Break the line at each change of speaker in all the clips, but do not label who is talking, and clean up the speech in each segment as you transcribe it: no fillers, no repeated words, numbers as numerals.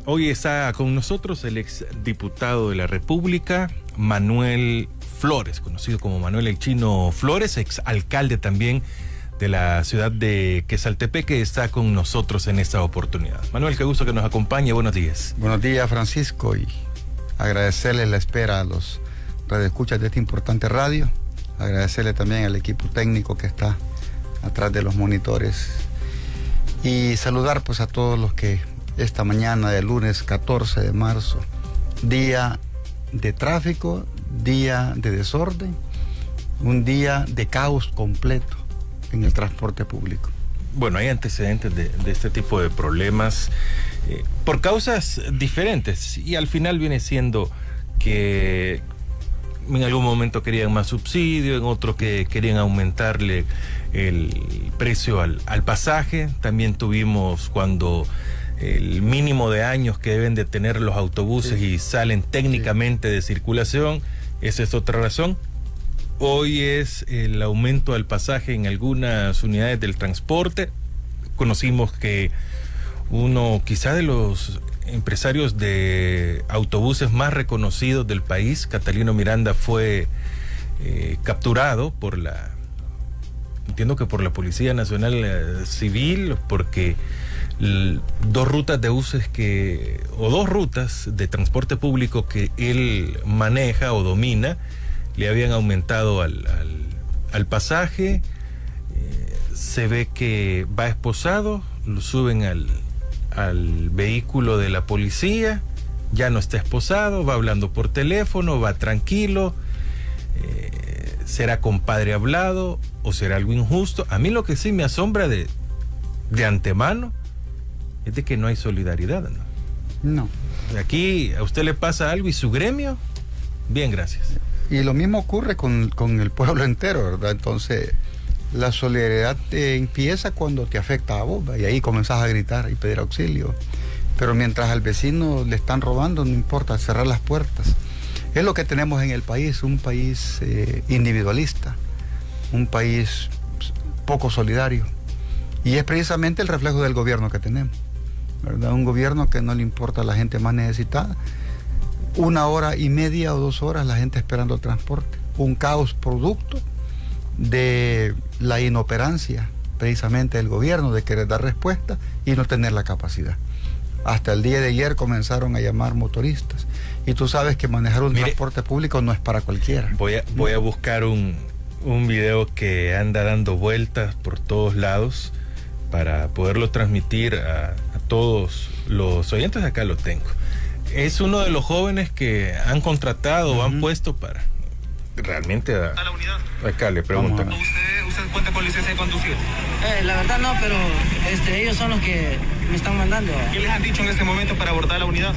Hoy está con nosotros el exdiputado de la República, Manuel Flores, conocido como Manuel el Chino Flores, exalcalde también de la ciudad de Quezaltepeque, que está con nosotros en esta oportunidad. Manuel, qué gusto que nos acompañe, buenos días.
Buenos días, Francisco, y agradecerle la espera a los radioescuchas de esta importante radio, agradecerle también al equipo técnico que está atrás de los monitores y saludar pues a todos los que esta mañana del lunes 14 de marzo, día de tráfico, día de desorden, un día de caos completo en el transporte público.
Bueno, hay antecedentes de este tipo de problemas por causas diferentes, y al final viene siendo que en algún momento querían más subsidio, en otro que querían aumentarle el precio al pasaje. También tuvimos cuando el mínimo de años que deben de tener los autobuses y salen técnicamente de circulación. Esa es otra razón. Hoy es el aumento al pasaje en algunas unidades del transporte. Conocimos que uno quizá de los empresarios de autobuses más reconocidos del país, Catalino Miranda, fue capturado por entiendo que por la Policía Nacional Civil, porque dos rutas de transporte público que él maneja o domina le habían aumentado al pasaje. Se ve que va esposado, lo suben al vehículo de la policía, ya no está esposado, va hablando por teléfono, va tranquilo. ¿Será compadre hablado o será algo injusto? A mí lo que sí me asombra de antemano es de que no hay solidaridad, ¿no?
No.
Aquí a usted le pasa algo y su gremio, bien, gracias.
Y lo mismo ocurre con el pueblo entero, ¿verdad? Entonces, la solidaridad te empieza cuando te afecta a vos, y ahí comenzás a gritar y pedir auxilio. Pero mientras al vecino le están robando, no importa, cerrar las puertas. Es lo que tenemos en el país, un país individualista, un país poco solidario. Y es precisamente el reflejo del gobierno que tenemos, ¿verdad? Un gobierno que no le importa a la gente más necesitada. 1 hora y media o 2 horas la gente esperando el transporte. Un caos producto de la inoperancia precisamente del gobierno de querer dar respuesta y no tener la capacidad. Hasta el día de ayer comenzaron a llamar motoristas. Y tú sabes que manejar un transporte público no es para cualquiera.
Voy a buscar un video que anda dando vueltas por todos lados para poderlo transmitir a todos los oyentes. Acá lo tengo. Es uno de los jóvenes que han contratado o han puesto para realmente
a la unidad.
Acá le preguntan.
¿Usted cuenta con licencia de conducir?
La verdad no, pero ellos son los que me están mandando.
¿Qué les han dicho en este momento para abordar la unidad?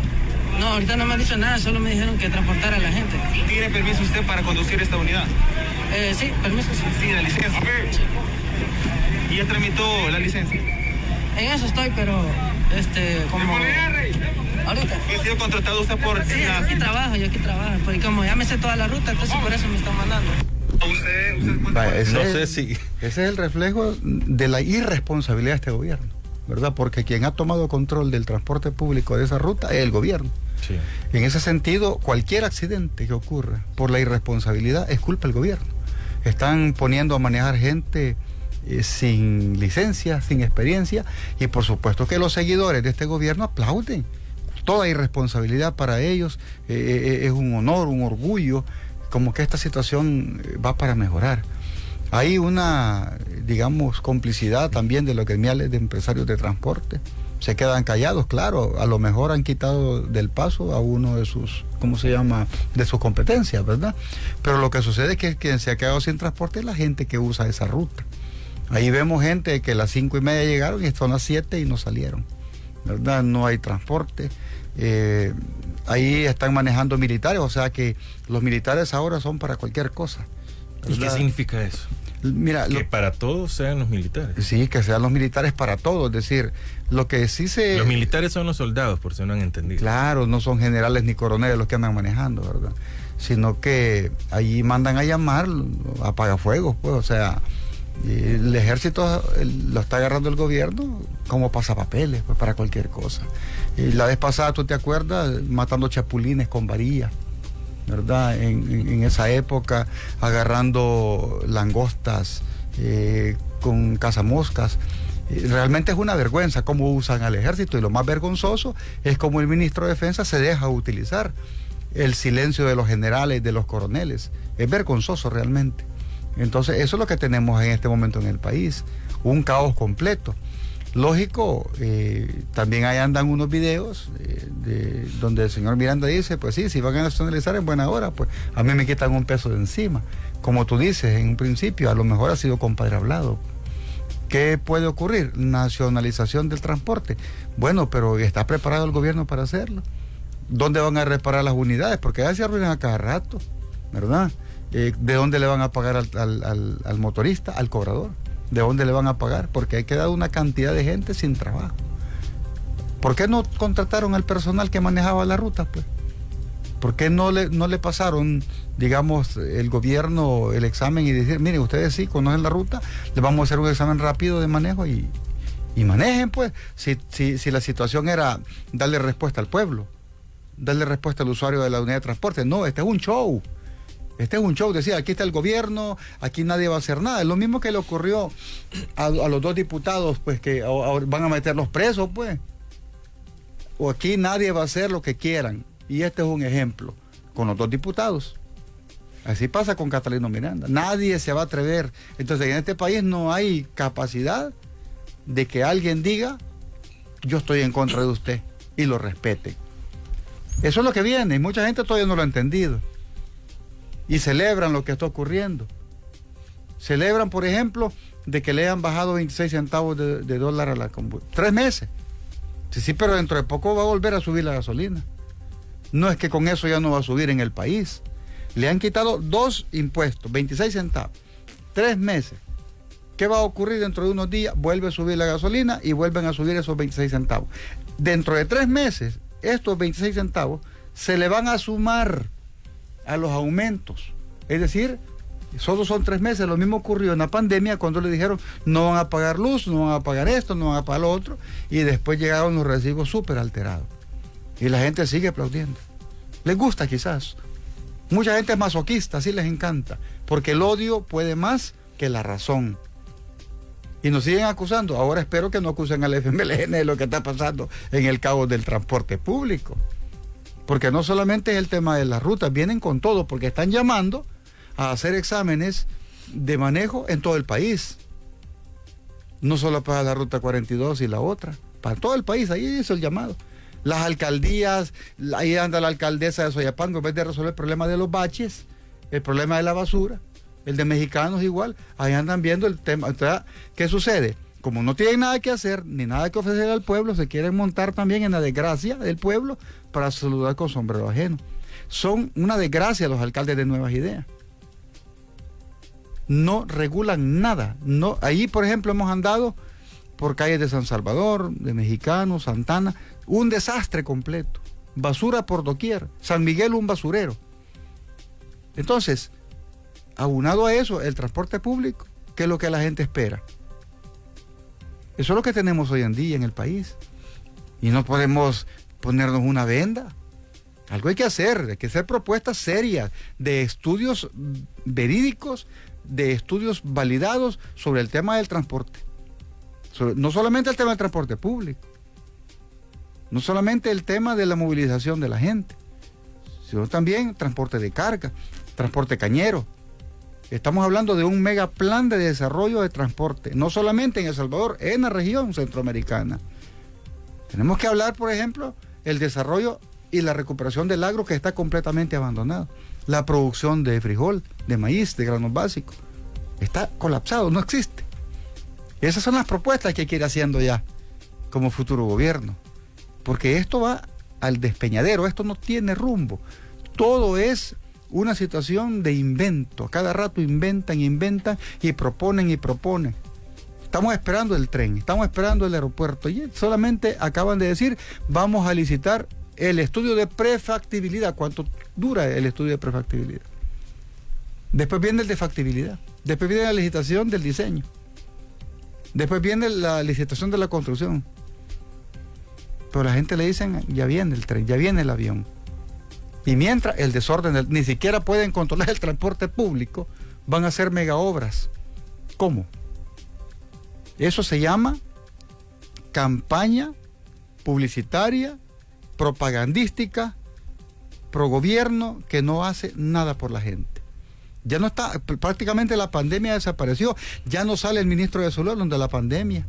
No, ahorita no me han dicho nada, solo me dijeron que transportara a la gente.
¿Tiene permiso usted para conducir esta unidad?
Sí, permiso, sí.
Sí, la licencia.
Sí.
¿Y ya tramitó la licencia?
En eso estoy, pero como ahorita.
¿Ha sido contratado usted por...?
Sí, yo aquí trabajo, porque como ya me sé toda la ruta, entonces por eso me están mandando.
¿Usted cuenta con...
No sé si...
Ese es el reflejo de la irresponsabilidad de este gobierno, ¿verdad? Porque quien ha tomado control del transporte público de esa ruta es el gobierno.
Sí.
En ese sentido, cualquier accidente que ocurra por la irresponsabilidad es culpa del gobierno. Están poniendo a manejar gente sin licencia, sin experiencia, y por supuesto que los seguidores de este gobierno aplauden. Toda irresponsabilidad para ellos es un honor, un orgullo, como que esta situación va para mejorar. Hay una, digamos, complicidad también de los gremiales de empresarios de transporte. Se quedan callados, claro, a lo mejor han quitado del paso a uno de sus, de sus competencias, ¿verdad? Pero lo que sucede es que quien se ha quedado sin transporte es la gente que usa esa ruta. Ahí vemos gente que a las 5:30 llegaron y son las 7 y no salieron, ¿verdad? No hay transporte. Ahí están manejando militares, o sea que los militares ahora son para cualquier cosa, ¿verdad?
¿Y qué significa eso?
Mira,
que para todos sean los militares.
Sí, que sean los militares para todos, es decir, lo que sí se...
Los militares son los soldados, por si no han entendido.
Claro, no son generales ni coroneles los que andan manejando, ¿verdad? Sino que allí mandan a llamar apagafuegos, pues, o sea, El ejército lo está agarrando el gobierno como pasapapeles, pues, para cualquier cosa. La vez pasada, ¿tú te acuerdas? Matando chapulines con varillas, ¿verdad? En esa época, agarrando langostas con cazamoscas. Realmente es una vergüenza cómo usan al ejército, y lo más vergonzoso es cómo el ministro de Defensa se deja utilizar el silencio de los generales, de los coroneles. Es vergonzoso realmente. Entonces, eso es lo que tenemos en este momento en el país, un caos completo. Lógico, también ahí andan unos videos donde el señor Miranda dice, pues sí, si van a nacionalizar en buena hora, pues a mí me quitan un peso de encima. Como tú dices en un principio, a lo mejor ha sido compadre hablado. ¿Qué puede ocurrir? Nacionalización del transporte. Bueno, pero ¿está preparado el gobierno para hacerlo? ¿Dónde van a reparar las unidades? Porque ya se arruinan a cada rato, ¿verdad? ¿De dónde le van a pagar al motorista, al cobrador? ¿De dónde le van a pagar? Porque hay quedado una cantidad de gente sin trabajo. ¿Por qué no contrataron al personal que manejaba la ruta, pues? ¿Por qué no le pasaron, digamos, el gobierno el examen y decir, miren, ustedes sí conocen la ruta, les vamos a hacer un examen rápido de manejo y manejen, pues? Si la situación era darle respuesta al pueblo, darle respuesta al usuario de la unidad de transporte. No, este es un show. Este es un show, decía, aquí está el gobierno, aquí nadie va a hacer nada. Es lo mismo que le ocurrió a los dos diputados, pues, que van a meterlos presos, pues. O aquí nadie va a hacer lo que quieran. Y este es un ejemplo, con los dos diputados. Así pasa con Catalino Miranda. Nadie se va a atrever. Entonces, en este país no hay capacidad de que alguien diga, yo estoy en contra de usted, y lo respeten. Eso es lo que viene, y mucha gente todavía no lo ha entendido. Y celebran lo que está ocurriendo. Celebran, por ejemplo, de que le han bajado 26 centavos de dólar a la combustible. 3 meses. Sí, pero dentro de poco va a volver a subir la gasolina. No es que con eso ya no va a subir en el país. Le han quitado 2 impuestos, 26 centavos. 3 meses. ¿Qué va a ocurrir dentro de unos días? Vuelve a subir la gasolina y vuelven a subir esos 26 centavos. Dentro de 3 meses, estos 26 centavos se le van a sumar a los aumentos. Es decir, solo son 3 meses. Lo mismo ocurrió en la pandemia, cuando le dijeron no van a pagar luz, no van a pagar esto, no van a pagar lo otro, y después llegaron los recibos súper alterados. Y la gente sigue aplaudiendo. Les gusta quizás. Mucha gente es masoquista, así les encanta, porque el odio puede más que la razón. Y nos siguen acusando. Ahora espero que no acusen al FMLN de lo que está pasando en el caos del transporte público. Porque no solamente es el tema de las rutas, vienen con todo, porque están llamando a hacer exámenes de manejo en todo el país. No solo para la ruta 42 y la otra, para todo el país, ahí hizo el llamado. Las alcaldías, ahí anda la alcaldesa de Soyapango, en vez de resolver el problema de los baches, el problema de la basura, el de Mexicanos igual, ahí andan viendo el tema. Entonces, ¿qué sucede? Como no tienen nada que hacer, ni nada que ofrecer al pueblo, se quieren montar también en la desgracia del pueblo para saludar con sombrero ajeno. Son una desgracia los alcaldes de Nuevas Ideas. No regulan nada. No, ahí, por ejemplo, hemos andado por calles de San Salvador, de Mexicanos, Santana, un desastre completo. Basura por doquier. San Miguel, un basurero. Entonces, aunado a eso, el transporte público, ¿qué es lo que la gente espera? Eso es lo que tenemos hoy en día en el país. Y no podemos ponernos una venda. Algo hay que hacer propuestas serias, de estudios verídicos, de estudios validados sobre el tema del transporte. No solamente el tema del transporte público, no solamente el tema de la movilización de la gente, sino también transporte de carga, transporte cañero. Estamos hablando de un mega plan de desarrollo de transporte, no solamente en El Salvador, en la región centroamericana. Tenemos que hablar, por ejemplo, el desarrollo y la recuperación del agro, que está completamente abandonado. La producción de frijol, de maíz, de granos básicos, está colapsado, no existe. Esas son las propuestas que hay que ir haciendo ya como futuro gobierno, porque esto va al despeñadero, esto no tiene rumbo. Todo es una situación de invento. Cada rato inventan y proponen. Estamos esperando el tren, estamos esperando el aeropuerto, y solamente acaban de decir, vamos a licitar el estudio de prefactibilidad. ¿Cuánto dura el estudio de prefactibilidad? Después viene el de factibilidad. Después viene la licitación del diseño. Después viene la licitación de la construcción. Pero la gente le dicen, ya viene el tren, ya viene el avión. Y mientras el desorden, ni siquiera pueden controlar el transporte público, van a hacer mega obras. ¿Cómo? Eso se llama campaña publicitaria, propagandística, pro gobierno, que no hace nada por la gente. Ya no está, prácticamente la pandemia desapareció. Ya no sale el ministro de Salud hablando de la pandemia.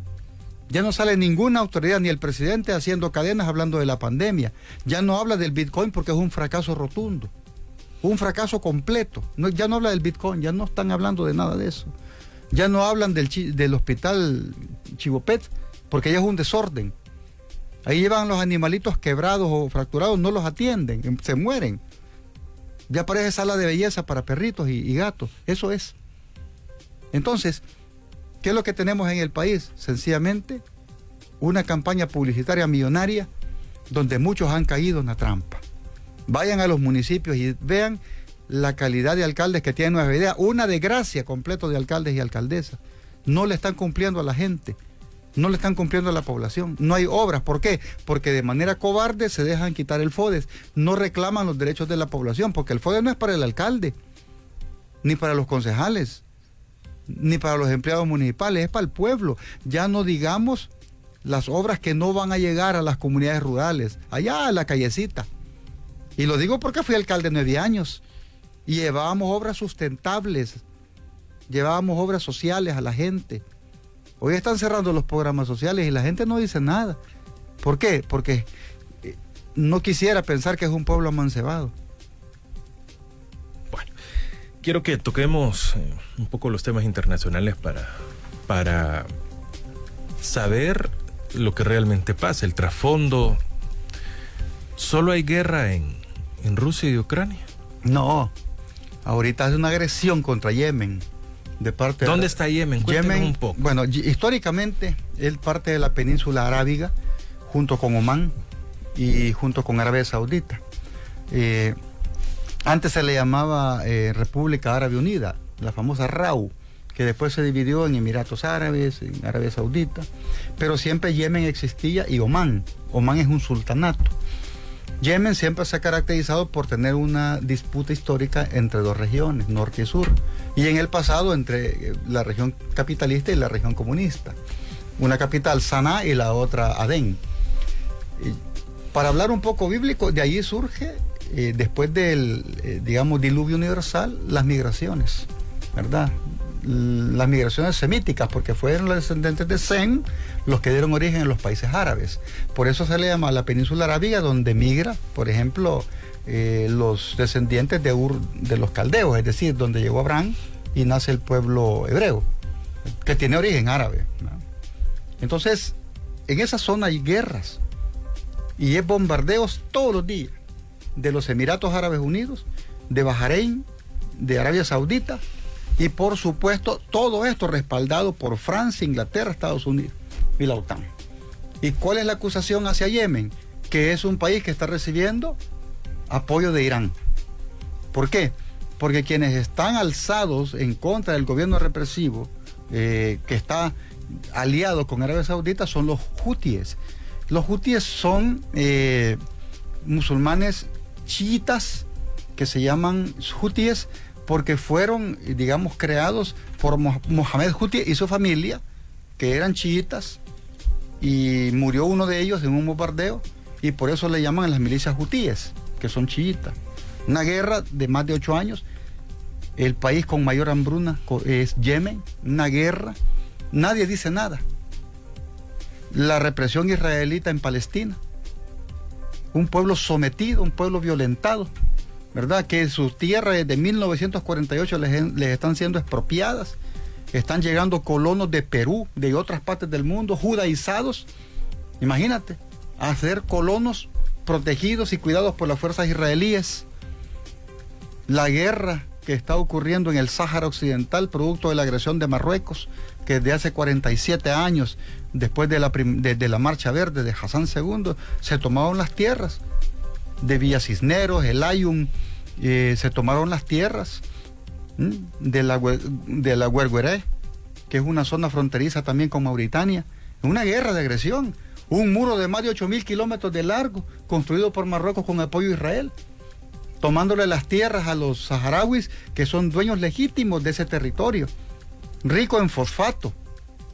Ya no sale ninguna autoridad, ni el presidente haciendo cadenas hablando de la pandemia. Ya no habla del Bitcoin porque es un fracaso rotundo. Un fracaso completo. No, ya no habla del Bitcoin, ya no están hablando de nada de eso. Ya no hablan del hospital Chivopet porque ya es un desorden. Ahí llevan los animalitos quebrados o fracturados, no los atienden, se mueren. Ya parece sala de belleza para perritos y gatos. Eso es. Entonces, ¿qué es lo que tenemos en el país? Sencillamente, una campaña publicitaria millonaria donde muchos han caído en la trampa. Vayan a los municipios y vean la calidad de alcaldes que tienen Nueva Idea. Una desgracia completo de alcaldes y alcaldesas. No le están cumpliendo a la gente. No le están cumpliendo a la población. No hay obras. ¿Por qué? Porque de manera cobarde se dejan quitar el FODES. No reclaman los derechos de la población, porque el FODES no es para el alcalde, ni para los concejales, ni para los empleados municipales, es para el pueblo. Ya no digamos las obras que no van a llegar a las comunidades rurales, allá a la callecita. Y lo digo porque fui alcalde 9 años y llevábamos obras sustentables, llevábamos obras sociales a la gente. Hoy están cerrando los programas sociales y la gente no dice nada. ¿Por qué? Porque no quisiera pensar que es un pueblo amancebado.
Bueno, quiero que toquemos un poco los temas internacionales para saber lo que realmente pasa, el trasfondo. ¿Solo hay guerra en Rusia y Ucrania?
No, ahorita es una agresión contra Yemen. De parte
¿Dónde está Yemen? Cuéntanos un poco.
Bueno, históricamente es parte de la península arábiga, junto con Omán y junto con Arabia Saudita. Antes se le llamaba República Árabe Unida, la famosa RAU, que después se dividió en Emiratos Árabes, en Arabia Saudita, pero siempre Yemen existía y Omán. Omán es un sultanato. Yemen siempre se ha caracterizado por tener una disputa histórica entre dos regiones, norte y sur, y en el pasado entre la región capitalista y la región comunista. Una capital, Saná, y la otra, Adén. Para hablar un poco bíblico, de allí surge, después del, digamos, diluvio universal, las migraciones, ¿verdad? Las migraciones semíticas, porque fueron los descendientes de Sem los que dieron origen en los países árabes. Por eso se le llama la península arábiga, donde migra, por ejemplo, los descendientes de los caldeos, es decir, donde llegó Abraham y nace el pueblo hebreo, que tiene origen árabe, ¿no? Entonces, en esa zona hay guerras y hay bombardeos todos los días de los Emiratos Árabes Unidos, de Bahrein, de Arabia Saudita, y por supuesto todo esto respaldado por Francia, Inglaterra, Estados Unidos y la OTAN. ¿Y cuál es la acusación hacia Yemen? Que es un país que está recibiendo apoyo de Irán. ¿Por qué? Porque quienes están alzados en contra del gobierno represivo que está aliado con Arabia Saudita son los hutíes. Los hutíes son musulmanes chiitas que se llaman hutíes porque fueron, digamos, creados por Mohamed Houthi y su familia, que eran chiitas, y murió uno de ellos en un bombardeo, y por eso le llaman a las milicias hutíes, que son chiitas. Una guerra de más de 8 años, el país con mayor hambruna es Yemen, una guerra, nadie dice nada. La represión israelita en Palestina, un pueblo sometido, un pueblo violentado, ¿verdad? Que sus tierras desde 1948 les están siendo expropiadas. Están llegando colonos de Perú, de otras partes del mundo, judaizados. Imagínate, a ser colonos protegidos y cuidados por las fuerzas israelíes. La guerra que está ocurriendo en el Sáhara Occidental, producto de la agresión de Marruecos, que desde hace 47 años, después de la Marcha Verde de Hassan II, se tomaron las tierras de Villa Cisneros, el Ayun, se tomaron las tierras de la Guergueré, que es una zona fronteriza también con Mauritania. Una guerra de agresión. Un muro de más de 8.000 kilómetros de largo, construido por Marruecos con apoyo de Israel, tomándole las tierras a los saharauis, que son dueños legítimos de ese territorio, rico en fosfato,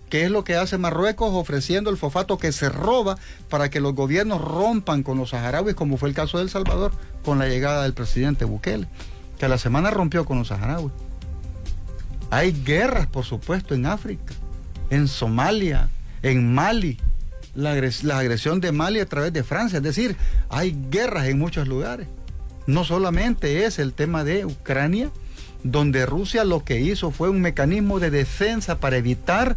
que es lo que hace Marruecos, ofreciendo el fosfato que se roba para que los gobiernos rompan con los saharauis, como fue el caso de El Salvador, con la llegada del presidente Bukele, que a la semana rompió con los saharauis. Hay guerras, por supuesto, en África, en Somalia, en Mali, la agresión de Mali a través de Francia. Es decir, hay guerras en muchos lugares. No solamente es el tema de Ucrania, donde Rusia lo que hizo fue un mecanismo de defensa para evitar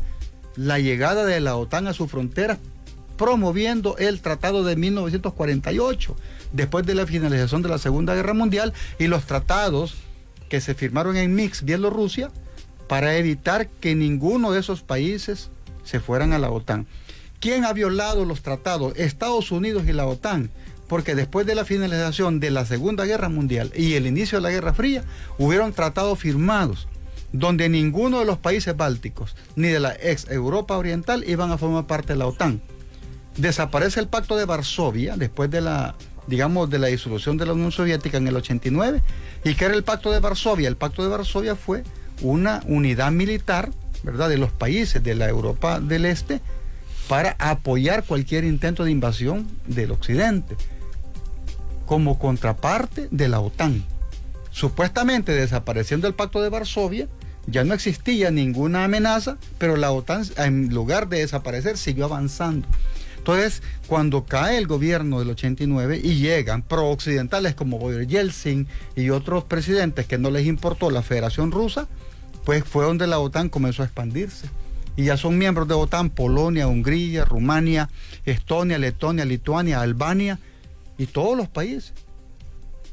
la llegada de la OTAN a sus fronteras, promoviendo el Tratado de 1948, después de la finalización de la Segunda Guerra Mundial, y los tratados que se firmaron en Minsk, Bielorrusia, para evitar que ninguno de esos países se fueran a la OTAN. ¿Quién ha violado los tratados? Estados Unidos y la OTAN, porque después de la finalización de la Segunda Guerra Mundial y el inicio de la Guerra Fría, hubieron tratados firmados donde ninguno de los países bálticos ni de la ex Europa Oriental iban a formar parte de la OTAN. Desaparece el Pacto de Varsovia después de la disolución de la Unión Soviética en el 89. ¿Y qué era el Pacto de Varsovia? El Pacto de Varsovia fue una unidad militar, ¿verdad?, de los países de la Europa del Este, para apoyar cualquier intento de invasión del Occidente, como contraparte de la OTAN. Supuestamente, desapareciendo el Pacto de Varsovia, ya no existía ninguna amenaza, pero la OTAN, en lugar de desaparecer, siguió avanzando. Entonces, cuando cae el gobierno del 89 y llegan pro-occidentales como Boris Yeltsin y otros presidentes que no les importó la Federación Rusa, pues fue donde la OTAN comenzó a expandirse. Y ya son miembros de OTAN Polonia, Hungría, Rumania, Estonia, Letonia, Lituania, Albania y todos los países.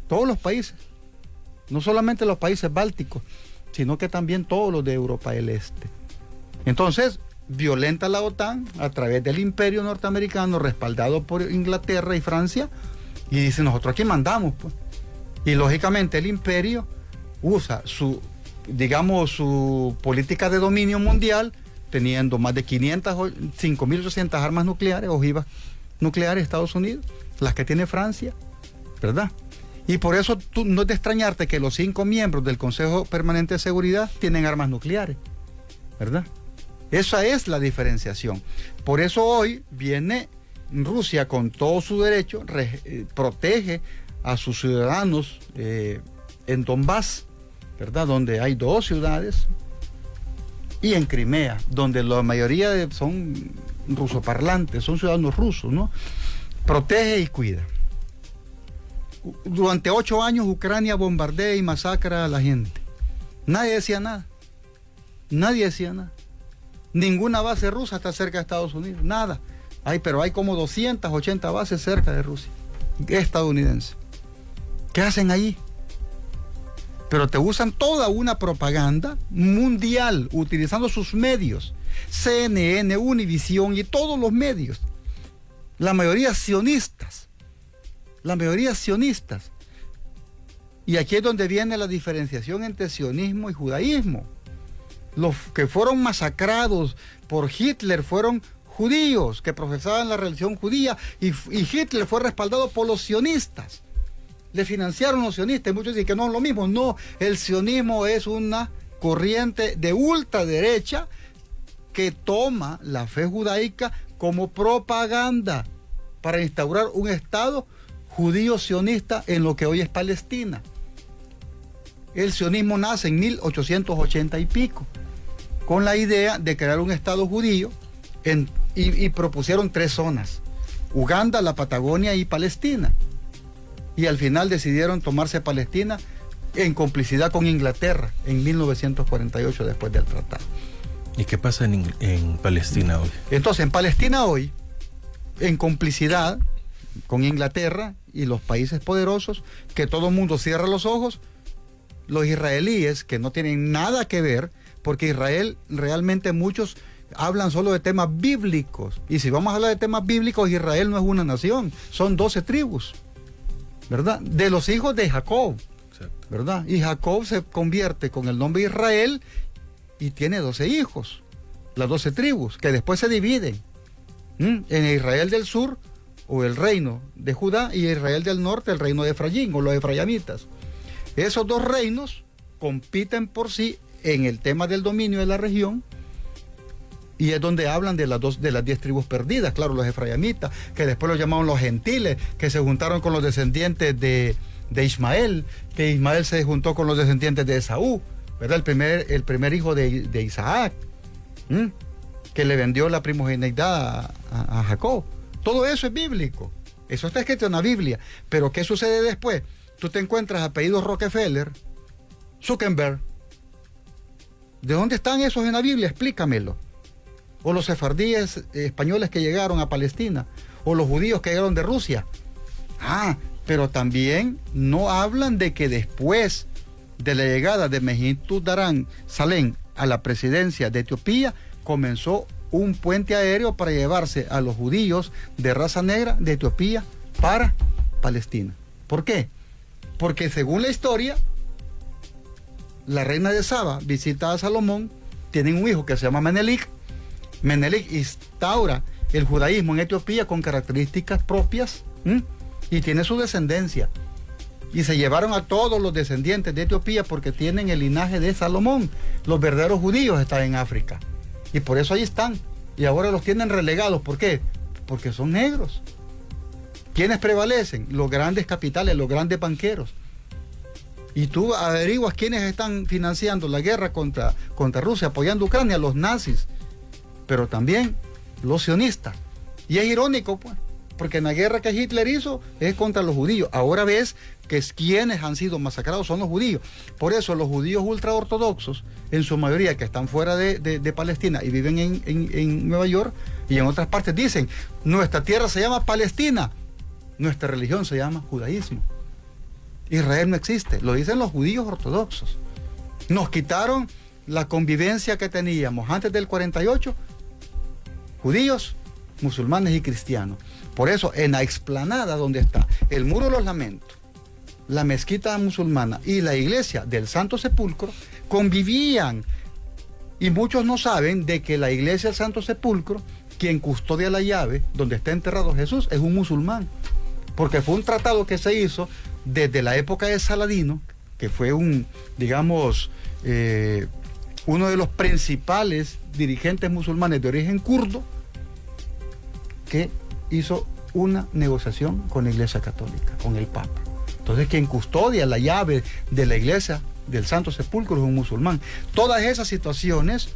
Todos los países. No solamente los países bálticos, sino que también todos los de Europa del Este. Entonces, violenta la OTAN a través del imperio norteamericano, respaldado por Inglaterra y Francia, y dice, nosotros aquí mandamos, pues. Y lógicamente el imperio usa su política de dominio mundial, teniendo más de 5.800 armas nucleares, ojivas nucleares, Estados Unidos, las que tiene Francia, ¿verdad? Y por eso no es de extrañarte que los 5 miembros del Consejo Permanente de Seguridad tienen armas nucleares, ¿verdad? Esa es la diferenciación. Por eso hoy viene Rusia con todo su derecho, protege a sus ciudadanos en Donbass, ¿verdad?, donde hay 2 ciudades, y en Crimea, donde la mayoría son rusoparlantes, son ciudadanos rusos, ¿no? Protege y cuida. Durante 8 años Ucrania bombardea y masacra a la gente. Nadie decía nada. Nadie decía nada. Ninguna base rusa está cerca de Estados Unidos, nada. Pero hay como 280 bases cerca de Rusia, estadounidenses. ¿Qué hacen allí? Pero te usan toda una propaganda mundial, utilizando sus medios, CNN, Univisión y todos los medios, la mayoría sionistas. Y aquí es donde viene la diferenciación entre sionismo y judaísmo. Los que fueron masacrados por Hitler fueron judíos que profesaban la religión judía, y Hitler fue respaldado por los sionistas. Le financiaron los sionistas, y muchos dicen que no es lo mismo. No, el sionismo es una corriente de ultraderecha que toma la fe judaica como propaganda para instaurar un Estado judío sionista en lo que hoy es Palestina. El sionismo nace en 1880 y pico, con la idea de crear un Estado judío, y propusieron 3 zonas: Uganda, la Patagonia y Palestina. Y al final decidieron tomarse Palestina en complicidad con Inglaterra en 1948, después del tratado.
¿Y qué pasa en Palestina hoy?
Entonces, en Palestina hoy, en complicidad con Inglaterra y los países poderosos, que todo el mundo cierra los ojos, los israelíes, que no tienen nada que ver, porque Israel, realmente muchos hablan solo de temas bíblicos, y si vamos a hablar de temas bíblicos, Israel no es una nación, son 12 tribus, ¿verdad? De los hijos de Jacob,
Exacto.
¿verdad? Y Jacob se convierte con el nombre Israel y tiene 12 hijos, las 12 tribus, que después se dividen en Israel del sur, o el reino de Judá, y Israel del norte, el reino de Efraín, o los efrayamitas. Esos dos reinos compiten por sí en el tema del dominio de la región, y es donde hablan de las 10 tribus perdidas, claro, los efrayamitas, que después los llamaron los gentiles, que se juntaron con los descendientes de Ismael, que Ismael se juntó con los descendientes de Esaú, ¿verdad? El primer hijo de Isaac, que le vendió la primogenitura a Jacob. Todo eso es bíblico, eso está escrito en la Biblia. Pero ¿qué sucede después? Tú te encuentras apellidos Rockefeller, Zuckerberg. ¿De dónde están esos en la Biblia? Explícamelo. O los sefardíes españoles que llegaron a Palestina, o los judíos que llegaron de Rusia. Pero también no hablan de que después de la llegada de Mengistu Daran Salem a la presidencia de Etiopía, comenzó un puente aéreo para llevarse a los judíos de raza negra de Etiopía para Palestina. ¿Por qué? Porque según la historia, la reina de Saba visita a Salomón, tienen un hijo que se llama Menelik. Menelik instaura el judaísmo en Etiopía con características propias, y tiene su descendencia. Y se llevaron a todos los descendientes de Etiopía porque tienen el linaje de Salomón. Los verdaderos judíos están en África. Y por eso ahí están. Y ahora los tienen relegados. ¿Por qué? Porque son negros. ¿Quiénes prevalecen? Los grandes capitales, los grandes banqueros. Y tú averiguas quiénes están financiando la guerra contra Rusia, apoyando a Ucrania, los nazis. Pero también los sionistas. Y es irónico, pues, porque en la guerra que Hitler hizo es contra los judíos. Ahora ves que quienes han sido masacrados son los judíos. Por eso los judíos ultraortodoxos, en su mayoría que están fuera de Palestina y viven en Nueva York y en otras partes, dicen, nuestra tierra se llama Palestina, nuestra religión se llama judaísmo. Israel no existe, lo dicen los judíos ortodoxos. Nos quitaron la convivencia que teníamos antes del 48, judíos, musulmanes y cristianos. Por eso, en la explanada donde está el Muro de los Lamentos, la mezquita musulmana y la iglesia del Santo Sepulcro, convivían. Y muchos no saben de que la iglesia del Santo Sepulcro, quien custodia la llave donde está enterrado Jesús, es un musulmán. Porque fue un tratado que se hizo desde la época de Saladino, que fue uno de los principales dirigentes musulmanes de origen kurdo, que hizo una negociación con la Iglesia Católica, con el Papa. Entonces, quien custodia la llave de la Iglesia del Santo Sepulcro es un musulmán. Todas esas situaciones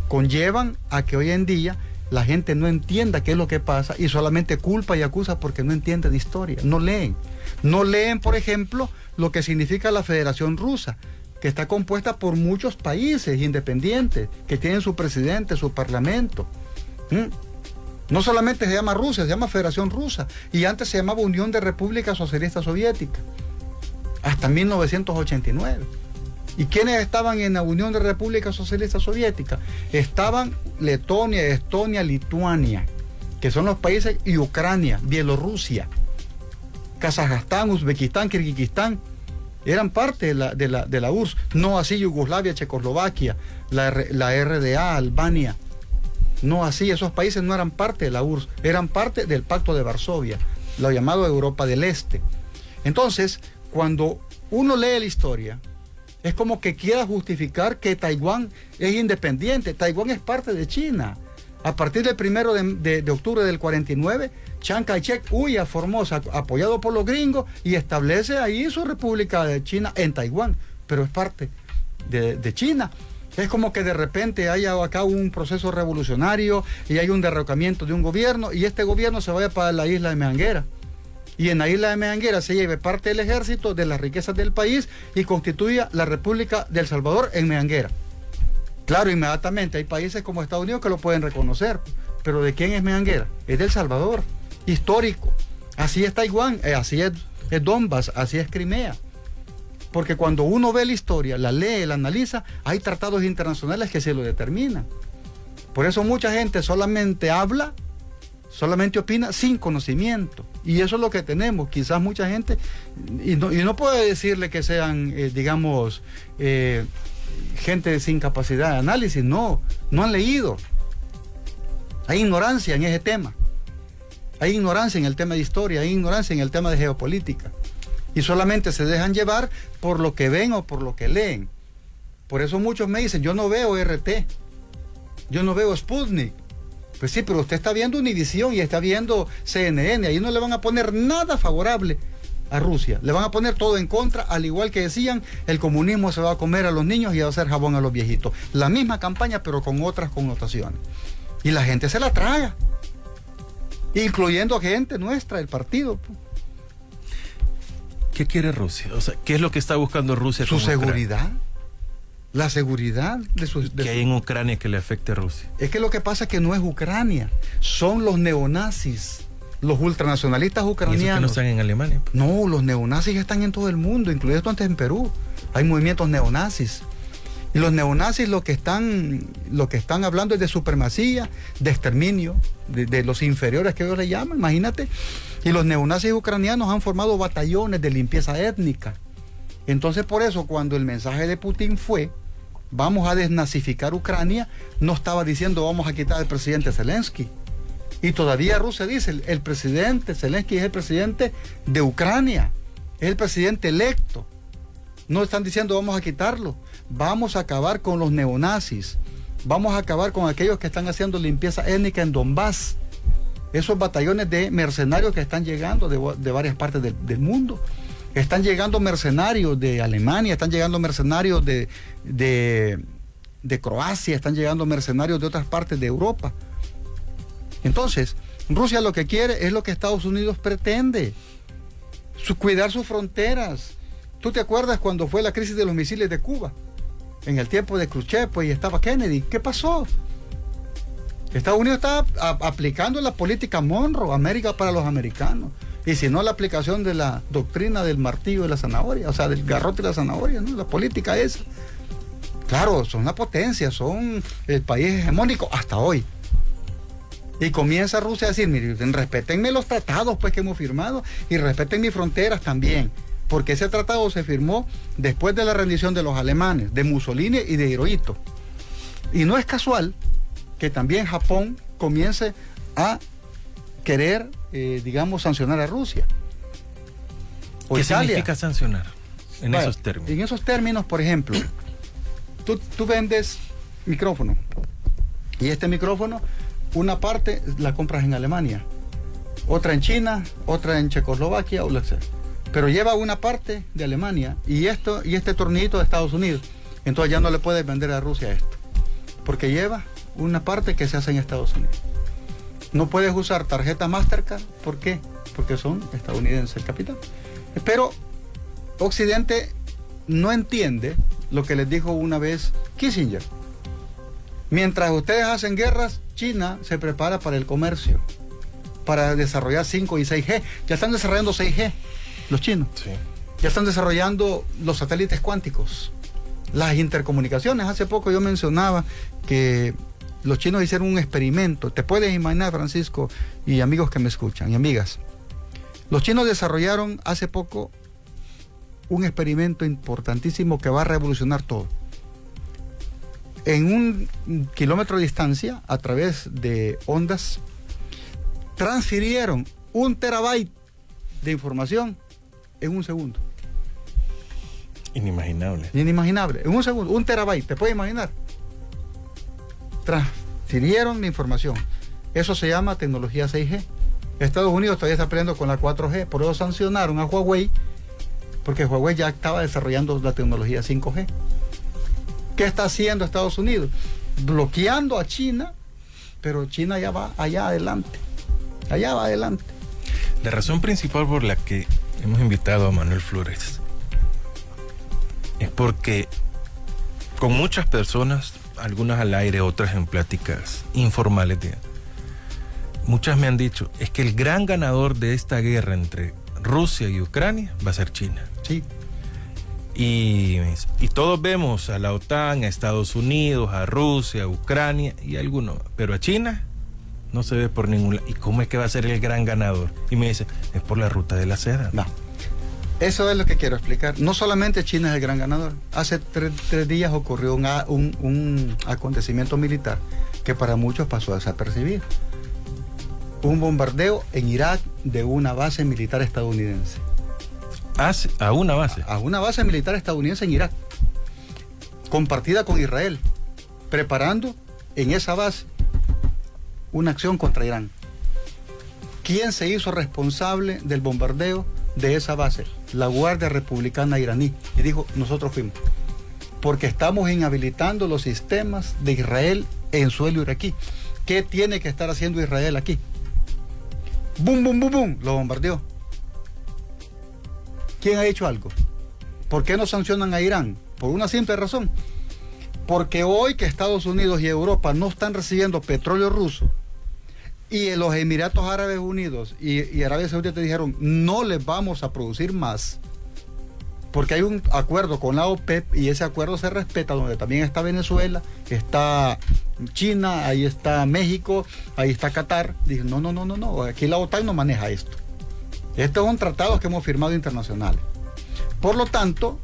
conllevan a que hoy en día la gente no entienda qué es lo que pasa y solamente culpa y acusa porque no entiende de historia. No leen. No leen, por ejemplo, lo que significa la Federación Rusa, que está compuesta por muchos países independientes que tienen su presidente, su parlamento. No solamente se llama Rusia, se llama Federación Rusa. Y antes se llamaba Unión de Repúblicas Socialistas Soviéticas. Hasta 1989. ¿Y quiénes estaban en la Unión de Repúblicas Socialistas Soviéticas? Estaban Letonia, Estonia, Lituania, que son los países, y Ucrania, Bielorrusia, Kazajstán, Uzbekistán, Kirguistán. Eran parte de la URSS. No así Yugoslavia, Checoslovaquia, la RDA, Albania. No así, esos países no eran parte de la URSS, eran parte del Pacto de Varsovia, lo llamado Europa del Este. Entonces, cuando uno lee la historia, es como que quiera justificar que Taiwán es independiente. Taiwán es parte de China. A partir del 1 de octubre del 49, Chiang Kai-shek huye a Formosa, apoyado por los gringos, y establece ahí su República de China en Taiwán, pero es parte de China. Es como que de repente haya acá un proceso revolucionario y hay un derrocamiento de un gobierno y este gobierno se vaya para la isla de Meanguera. Y en la isla de Meanguera se lleve parte del ejército, de las riquezas del país, y constituya la República del Salvador en Meanguera. Claro, inmediatamente hay países como Estados Unidos que lo pueden reconocer, pero ¿de quién es Meanguera? Es del Salvador, histórico. Así es Taiwán, así es Donbass, así es Crimea. Porque cuando uno ve la historia, la lee, la analiza, hay tratados internacionales que se lo determinan. Por eso mucha gente solamente habla, solamente opina sin conocimiento. Y eso es lo que tenemos. Quizás mucha gente, y no puede decirle que sean, digamos, gente sin capacidad de análisis, no han leído. Hay ignorancia en ese tema. Hay ignorancia en el tema de historia, hay ignorancia en el tema de geopolítica. Y solamente se dejan llevar por lo que ven o por lo que leen. Por eso muchos me dicen, yo no veo RT, yo no veo Sputnik. Pues sí, pero usted está viendo Univisión y está viendo CNN, ahí no le van a poner nada favorable a Rusia, le van a poner todo en contra, al igual que decían, el comunismo se va a comer a los niños y va a hacer jabón a los viejitos. La misma campaña, pero con otras connotaciones. Y la gente se la traga, incluyendo gente nuestra, el partido.
¿Qué quiere Rusia? O sea, ¿qué es lo que está buscando Rusia?
Su seguridad. La seguridad de su...
¿Qué hay en Ucrania que le afecte a Rusia?
Es que lo que pasa es que no es Ucrania, son los neonazis, los ultranacionalistas ucranianos.
¿Y eso que no están en Alemania?
No, los neonazis están en todo el mundo, incluido antes en Perú. Hay movimientos neonazis. Y los neonazis lo que están hablando es de supremacía, de exterminio, de los inferiores que ellos le llaman, imagínate. Y los neonazis ucranianos han formado batallones de limpieza étnica. Entonces, por eso, cuando el mensaje de Putin fue, vamos a desnazificar Ucrania, no estaba diciendo vamos a quitar al presidente Zelensky. Y todavía Rusia dice, el presidente Zelensky es el presidente de Ucrania, es el presidente electo. No están diciendo vamos a quitarlo, vamos a acabar con los neonazis, vamos a acabar con aquellos que están haciendo limpieza étnica en Donbass. Esos batallones de mercenarios que están llegando de varias partes del mundo. Están llegando mercenarios de Alemania, están llegando mercenarios de Croacia, están llegando mercenarios de otras partes de Europa. Entonces, Rusia lo que quiere es lo que Estados Unidos pretende, cuidar sus fronteras. ¿Tú te acuerdas cuando fue la crisis de los misiles de Cuba? En el tiempo de Khrushchev, pues, y estaba Kennedy. ¿Qué pasó? Estados Unidos estaba aplicando la política Monroe, América para los americanos. Y si no, la aplicación de la doctrina del martillo de la zanahoria, o sea, del garrote de la zanahoria, ¿no? La política esa. Claro, son una potencia, son el país hegemónico hasta hoy. Y comienza Rusia a decir, miren, respétenme los tratados pues que hemos firmado y respeten mis fronteras también. Porque ese tratado se firmó después de la rendición de los alemanes, de Mussolini y de Hirohito. Y no es casual que también Japón comience a querer, digamos, sancionar a Rusia.
¿Qué
Italia
significa sancionar en esos términos?
En esos términos, por ejemplo, tú vendes micrófono y este micrófono, una parte la compras en Alemania, otra en China, otra en Checoslovaquia o lo que sea. Pero lleva una parte de Alemania y este tornillito de Estados Unidos. Entonces ya no le puedes vender a Rusia esto, porque lleva una parte que se hace en Estados Unidos. No puedes usar tarjeta Mastercard. ¿Por qué? Porque son estadounidenses el capital. Pero Occidente no entiende lo que les dijo una vez Kissinger. Mientras ustedes hacen guerras, China se prepara para el comercio, para desarrollar 5 y 6G. Ya están desarrollando 6G los chinos.
Sí.
Ya están desarrollando los satélites cuánticos, las intercomunicaciones. Hace poco yo mencionaba que los chinos hicieron un experimento. Te puedes imaginar, Francisco, y amigos que me escuchan, y amigas. Los chinos desarrollaron hace poco un experimento importantísimo que va a revolucionar todo. En 1 kilómetro de distancia, a través de ondas, transfirieron 1 terabyte de información en 1 segundo.
Inimaginable.
Inimaginable. En 1 segundo, 1 terabyte, ¿te puedes imaginar? Transfirieron la información. Eso se llama tecnología 6G. Estados Unidos todavía está peleando con la 4G, por eso sancionaron a Huawei, porque Huawei ya estaba desarrollando la tecnología 5G. ¿Qué está haciendo Estados Unidos? Bloqueando a China, pero China ya va allá adelante. Allá va adelante.
La razón principal por la que hemos invitado a Manuel Flores es porque con muchas personas, algunas al aire, otras en pláticas informales, muchas me han dicho, es que el gran ganador de esta guerra entre Rusia y Ucrania va a ser China.
Sí.
Y todos vemos a la OTAN, a Estados Unidos, a Rusia, a Ucrania y a algunos, pero a China no se ve por ningún lado. ¿Y cómo es que va a ser el gran ganador? Y me dice, es por la ruta de la seda.
No. Eso es lo que quiero explicar. No solamente China es el gran ganador. Hace tres días ocurrió un acontecimiento militar que para muchos pasó desapercibido. Un bombardeo en Irak de una base militar estadounidense.
¿A una base?
A una base militar estadounidense en Irak, compartida con Israel, preparando en esa base una acción contra Irán. ¿Quién se hizo responsable del bombardeo de esa base? La Guardia Republicana iraní. Y dijo, nosotros fuimos. Porque estamos inhabilitando los sistemas de Israel en suelo iraquí. ¿Qué tiene que estar haciendo Israel aquí? ¡Bum, bum, bum, bum! Lo bombardeó. ¿Quién ha hecho algo? ¿Por qué no sancionan a Irán? Por una simple razón. Porque hoy que Estados Unidos y Europa no están recibiendo petróleo ruso, y los Emiratos Árabes Unidos y Arabia Saudita te dijeron, no les vamos a producir más, porque hay un acuerdo con la OPEP y ese acuerdo se respeta, donde también está Venezuela, está China, ahí está México, ahí está Qatar. Dicen, no, aquí la OTAN no maneja esto. Estos son tratados que hemos firmado internacionales. Por lo tanto,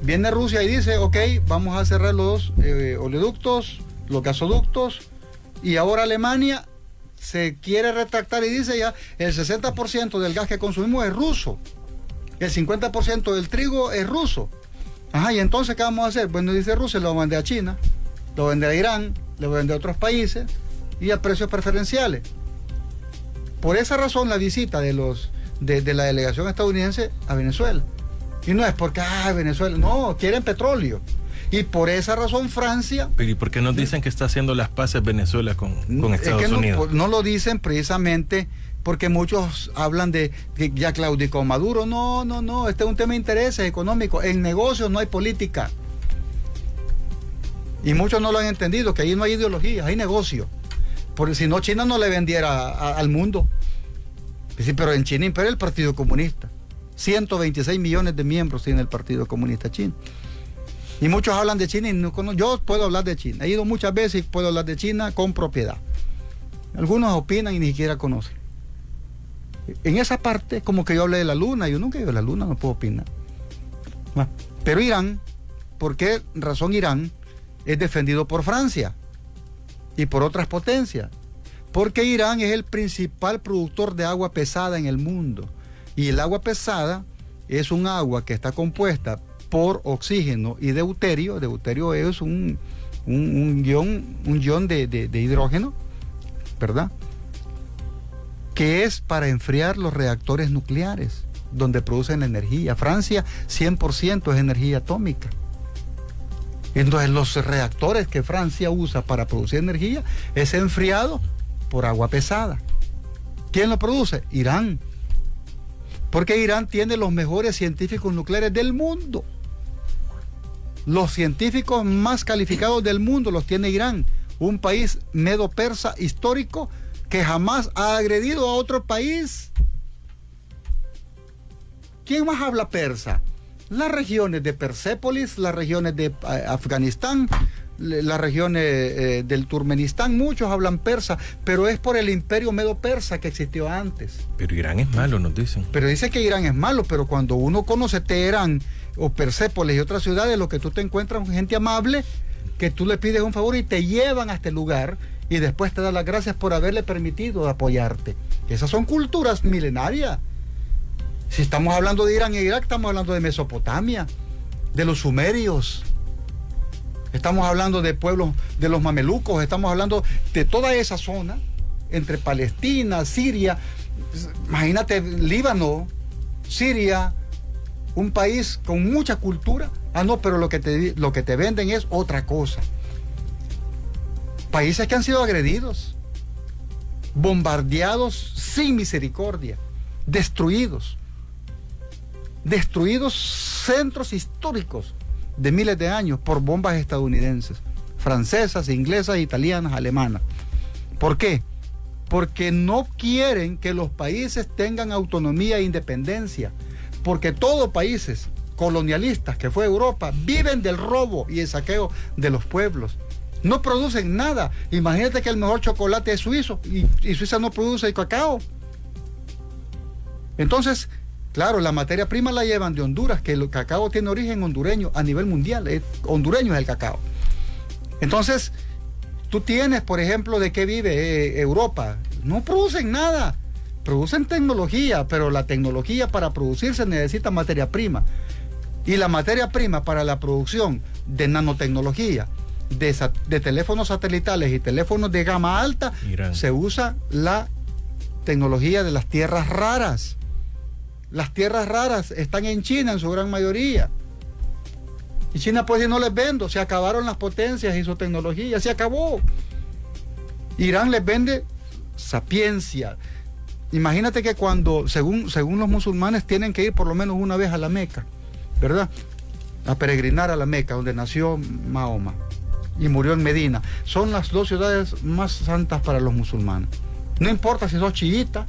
viene Rusia y dice, ok, vamos a cerrar los oleoductos, los gasoductos, y ahora Alemania se quiere retractar y dice ya, el 60% del gas que consumimos es ruso, el 50% del trigo es ruso. Ajá, y entonces, ¿qué vamos a hacer? Bueno, dice Rusia, lo vende a China, lo vende a Irán, lo vende a otros países, y a precios preferenciales. Por esa razón, la visita de la delegación estadounidense a Venezuela. Y no es porque, Venezuela, no, quieren petróleo. Y por esa razón Francia...
Pero ¿y por qué nos dicen que está haciendo las paces Venezuela con Estados Unidos?
No lo dicen precisamente porque muchos hablan de que ya claudicó Maduro. No, este es un tema de intereses económicos. En negocios no hay política. Y muchos no lo han entendido, que ahí no hay ideología, hay negocio. Porque si no, China no le vendiera al mundo. Sí, pero en China impera el Partido Comunista. 126 millones de miembros tiene el Partido Comunista Chino. Y muchos hablan de China y no conozco. Yo puedo hablar de China. He ido muchas veces y puedo hablar de China con propiedad. Algunos opinan y ni siquiera conocen. En esa parte, como que yo hablé de la luna. Yo nunca he ido a la luna, no puedo opinar. Pero Irán, ¿por qué razón Irán es defendido por Francia y por otras potencias? Porque Irán es el principal productor de agua pesada en el mundo. Y el agua pesada es un agua que está compuesta por oxígeno y deuterio. Deuterio es un ion de hidrógeno, ¿verdad? Que es para enfriar los reactores nucleares, donde producen energía. Francia, 100% es energía atómica. Entonces, los reactores que Francia usa para producir energía es enfriado por agua pesada. ¿Quién lo produce? Irán. Porque Irán tiene los mejores científicos nucleares del mundo. Los científicos más calificados del mundo los tiene Irán, un país medo-persa histórico que jamás ha agredido a otro país. ¿Quién más habla persa? Las regiones de Persépolis, las regiones de Afganistán, las regiones del Turkmenistán, muchos hablan persa, pero es por el imperio medo-persa que existió antes.
Pero Irán es malo, nos dicen.
Pero dice que Irán es malo, pero cuando uno conoce Teherán o Persépolis y otras ciudades, lo que tú te encuentras con gente amable, que tú le pides un favor y te llevan a este lugar y después te dan las gracias por haberle permitido apoyarte. Esas son culturas milenarias. Si estamos hablando de Irán e Irak, estamos hablando de Mesopotamia, de los sumerios. Estamos hablando de pueblos, de los mamelucos, estamos hablando de toda esa zona, entre Palestina, Siria, imagínate Líbano, Siria, un país con mucha cultura. No, pero lo que te venden es otra cosa. Países que han sido agredidos, bombardeados sin misericordia, destruidos centros históricos de miles de años por bombas estadounidenses, francesas, inglesas, italianas, alemanas. ¿Por qué? Porque no quieren que los países tengan autonomía e independencia, porque todos países colonialistas que fue Europa viven del robo y el saqueo de los pueblos. No producen nada. Imagínate que el mejor chocolate es suizo y Suiza no produce cacao. Entonces, claro, la materia prima la llevan de Honduras, que el cacao tiene origen hondureño a nivel mundial. Hondureño es el cacao. Entonces, tú tienes, por ejemplo, ¿de qué vive Europa? No producen nada. Producen tecnología, pero la tecnología para producirse necesita materia prima. Y la materia prima para la producción de nanotecnología, de teléfonos satelitales y teléfonos de gama alta,
Irán.
se usa la tecnología de las tierras raras. Las tierras raras están en China en su gran mayoría. Y China pues si no les vendo, se acabaron las potencias y su tecnología, se acabó. Irán les vende sapiencia. Imagínate que cuando, según los musulmanes, tienen que ir por lo menos una vez a la Meca, ¿verdad? A peregrinar a la Meca, donde nació Mahoma y murió en Medina. Son las dos ciudades más santas para los musulmanes. No importa si sos chiita,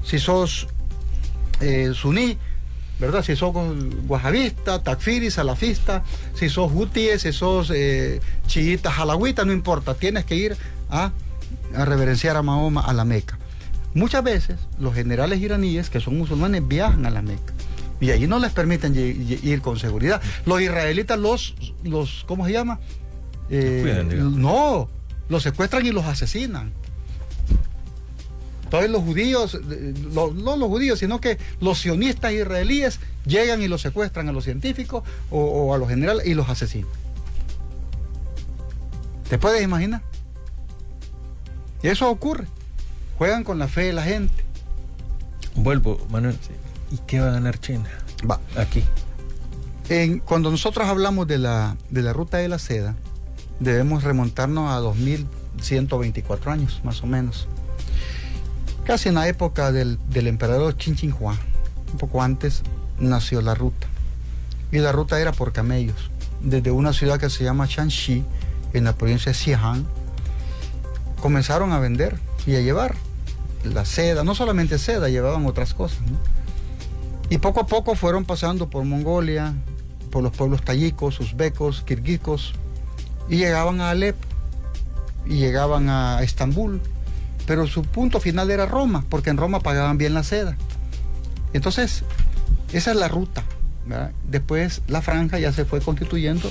si sos suní, ¿verdad? Si sos wahabista, takfiri, salafista, si sos hutíes, si sos chiita, halawita, no importa. Tienes que ir a reverenciar a Mahoma a la Meca. Muchas veces los generales iraníes que son musulmanes viajan a la Meca y allí no les permiten ir con seguridad. Los israelitas los ¿cómo se llama? No, los secuestran y los asesinan. Entonces los judíos, no los judíos, sino que los sionistas israelíes llegan y los secuestran a los científicos o a los generales y los asesinan. ¿Te puedes imaginar? Y eso ocurre. Juegan con la fe de la gente.
Vuelvo, Manuel. ¿Y qué va a ganar China?
Va.
Aquí.
Cuando nosotros hablamos de la ruta de la seda, debemos remontarnos a 2124 años, más o menos. Casi en la época del emperador Qin Shi Huang, un poco antes, nació la ruta. Y la ruta era por camellos, desde una ciudad que se llama Shanxi, en la provincia de Xi'an. Comenzaron a vender y a llevar la seda, no solamente seda, llevaban otras cosas, ¿no? Y poco a poco fueron pasando por Mongolia, por los pueblos tayikos, uzbecos, kirguicos, y llegaban a Alepo, y llegaban a Estambul, pero su punto final era Roma, porque en Roma pagaban bien la seda. Entonces, esa es la ruta, ¿verdad? Después la franja ya se fue constituyendo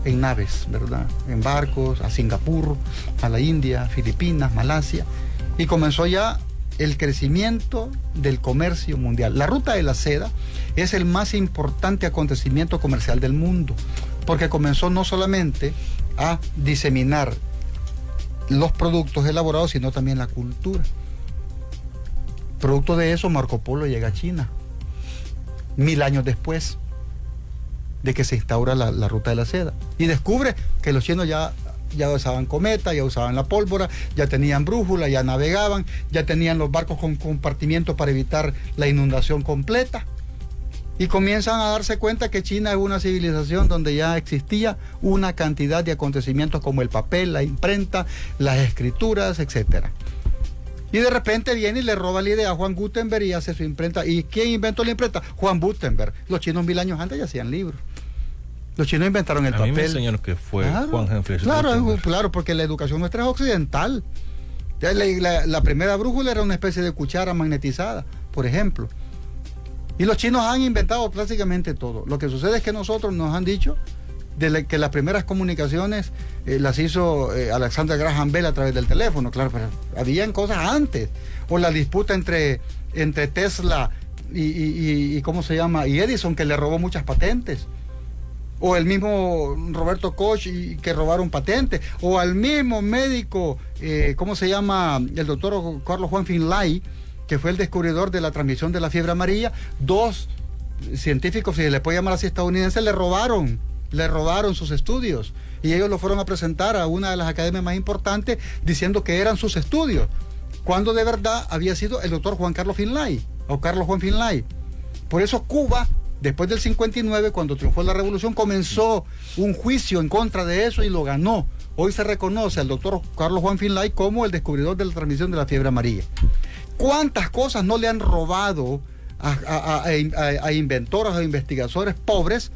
en naves, ¿verdad? En barcos, a Singapur, a la India, Filipinas, Malasia, y comenzó ya el crecimiento del comercio mundial. La ruta de la seda es el más importante acontecimiento comercial del mundo, porque comenzó no solamente a diseminar los productos elaborados, sino también la cultura. Producto de eso, Marco Polo llega a China 1000 años después de que se instaura la ruta de la seda, y descubre que los chinos ya usaban cometa, ya usaban la pólvora, ya tenían brújula, ya navegaban, ya tenían los barcos con compartimientos para evitar la inundación completa, y comienzan a darse cuenta que China es una civilización donde ya existía una cantidad de acontecimientos como el papel, la imprenta, las escrituras, etc. Y de repente viene y le roba la idea a Juan Gutenberg y hace su imprenta. ¿Y quién inventó la imprenta? Juan Gutenberg. Los chinos 1000 años antes ya hacían libros. Los chinos inventaron el papel.
A mí me enseñaron que fue Juan Humphrey.
Claro, porque la educación nuestra es occidental. La primera brújula era una especie de cuchara magnetizada, por ejemplo. Y los chinos han inventado prácticamente todo. Lo que sucede es que nosotros nos han dicho que las primeras comunicaciones las hizo Alexander Graham Bell a través del teléfono. Claro, pero habían cosas antes. O la disputa entre Tesla y ¿cómo se llama? Y Edison, que le robó muchas patentes. O el mismo Roberto Koch, que robaron patentes, o al mismo médico, ¿cómo se llama? El doctor Carlos Juan Finlay, que fue el descubridor de la transmisión de la fiebre amarilla. 2 científicos, si se le puede llamar así, estadounidenses, le robaron sus estudios, y ellos lo fueron a presentar a una de las academias más importantes diciendo que eran sus estudios, cuando de verdad había sido el doctor Juan Carlos Finlay, o Carlos Juan Finlay. Por eso Cuba, después del 59, cuando triunfó la revolución, comenzó un juicio en contra de eso y lo ganó. Hoy se reconoce al doctor Carlos Juan Finlay como el descubridor de la transmisión de la fiebre amarilla. ¿Cuántas cosas no le han robado a inventores o investigadores pobres?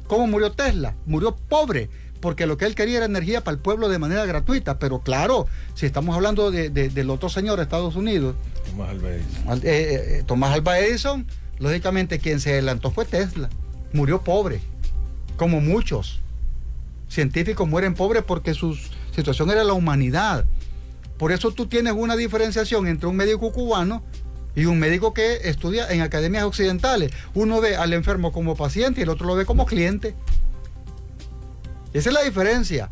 ¿Cómo murió Tesla? Murió pobre, porque lo que él quería era energía para el pueblo de manera gratuita. Pero claro, si estamos hablando del otro señor de Estados Unidos, Thomas Alva Edison, lógicamente quien se adelantó fue Tesla. Murió pobre, como muchos científicos mueren pobres porque su situación era la humanidad. Por eso tú tienes una diferenciación entre un médico cubano y un médico que estudia en academias occidentales. Uno ve al enfermo como paciente y el otro lo ve como cliente. Esa es la diferencia.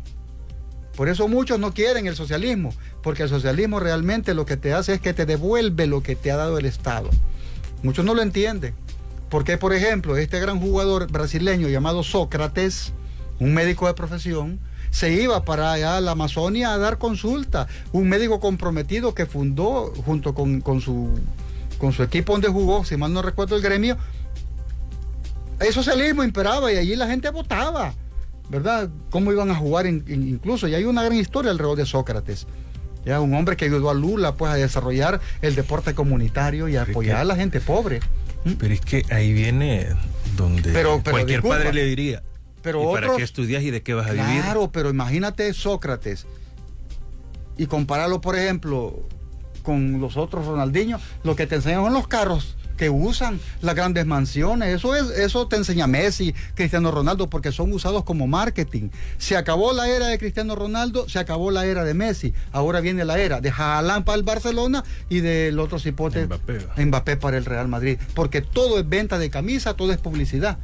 Por eso muchos no quieren el socialismo, porque el socialismo realmente lo que te hace es que te devuelve lo que te ha dado el Estado. Muchos no lo entienden. Porque, por ejemplo, este gran jugador brasileño llamado Sócrates, un médico de profesión, se iba para allá a la Amazonia a dar consulta. Un médico comprometido que fundó, junto con su equipo donde jugó, si mal no recuerdo el gremio, el socialismo imperaba y allí la gente votaba, ¿verdad? Cómo iban a jugar incluso. Y hay una gran historia alrededor de Sócrates. Ya, un hombre que ayudó a Lula pues a desarrollar el deporte comunitario y a apoyar a la gente pobre.
Pero es que ahí viene donde cualquier padre le diría,
pero
¿y para qué estudias y de qué vas a vivir?
Claro, pero imagínate Sócrates y compararlo, por ejemplo, con los otros Ronaldinho. Lo que te enseñan son los carros que usan, las grandes mansiones. Eso te enseña Messi, Cristiano Ronaldo, porque son usados como marketing. Se acabó la era de Cristiano Ronaldo, se acabó la era de Messi. Ahora viene la era de Haaland para el Barcelona y del otro cipote Mbappé para el Real Madrid. Porque todo es venta de camisa, todo es publicidad.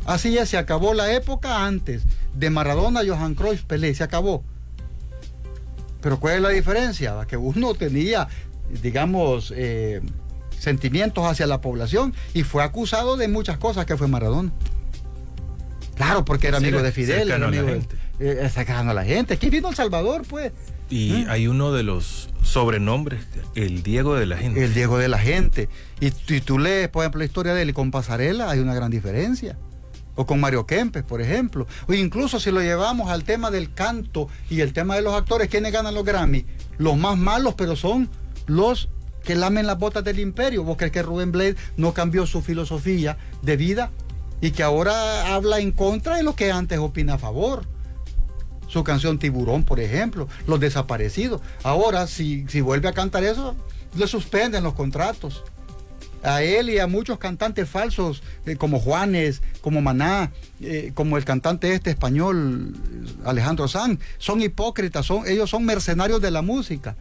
Así ya se acabó la época antes de Maradona, Johan Cruyff, Pelé, se acabó. Pero ¿cuál es la diferencia? Que uno tenía, digamos, sentimientos hacia la población y fue acusado de muchas cosas, que fue Maradona. Claro, porque era amigo de Fidel, era amigo cercano a la gente. Aquí vino El Salvador, pues.
Y hay uno de los sobrenombres, el Diego de la gente.
El Diego de la gente. Y tú lees, por ejemplo, la historia de él y con Pasarela, hay una gran diferencia. O con Mario Kempes, por ejemplo. O incluso si lo llevamos al tema del canto y el tema de los actores, ¿quiénes ganan los Grammy? Los más malos, pero son los que lamen las botas del imperio. ¿Vos crees que Rubén Blades no cambió su filosofía de vida y que ahora habla en contra de lo que antes opina a favor? Su canción Tiburón, por ejemplo, Los Desaparecidos. Ahora, si vuelve a cantar eso, le suspenden los contratos. A él y a muchos cantantes falsos, como Juanes, como Maná, como el cantante español, Alejandro Sanz, son hipócritas, ellos son mercenarios de la música.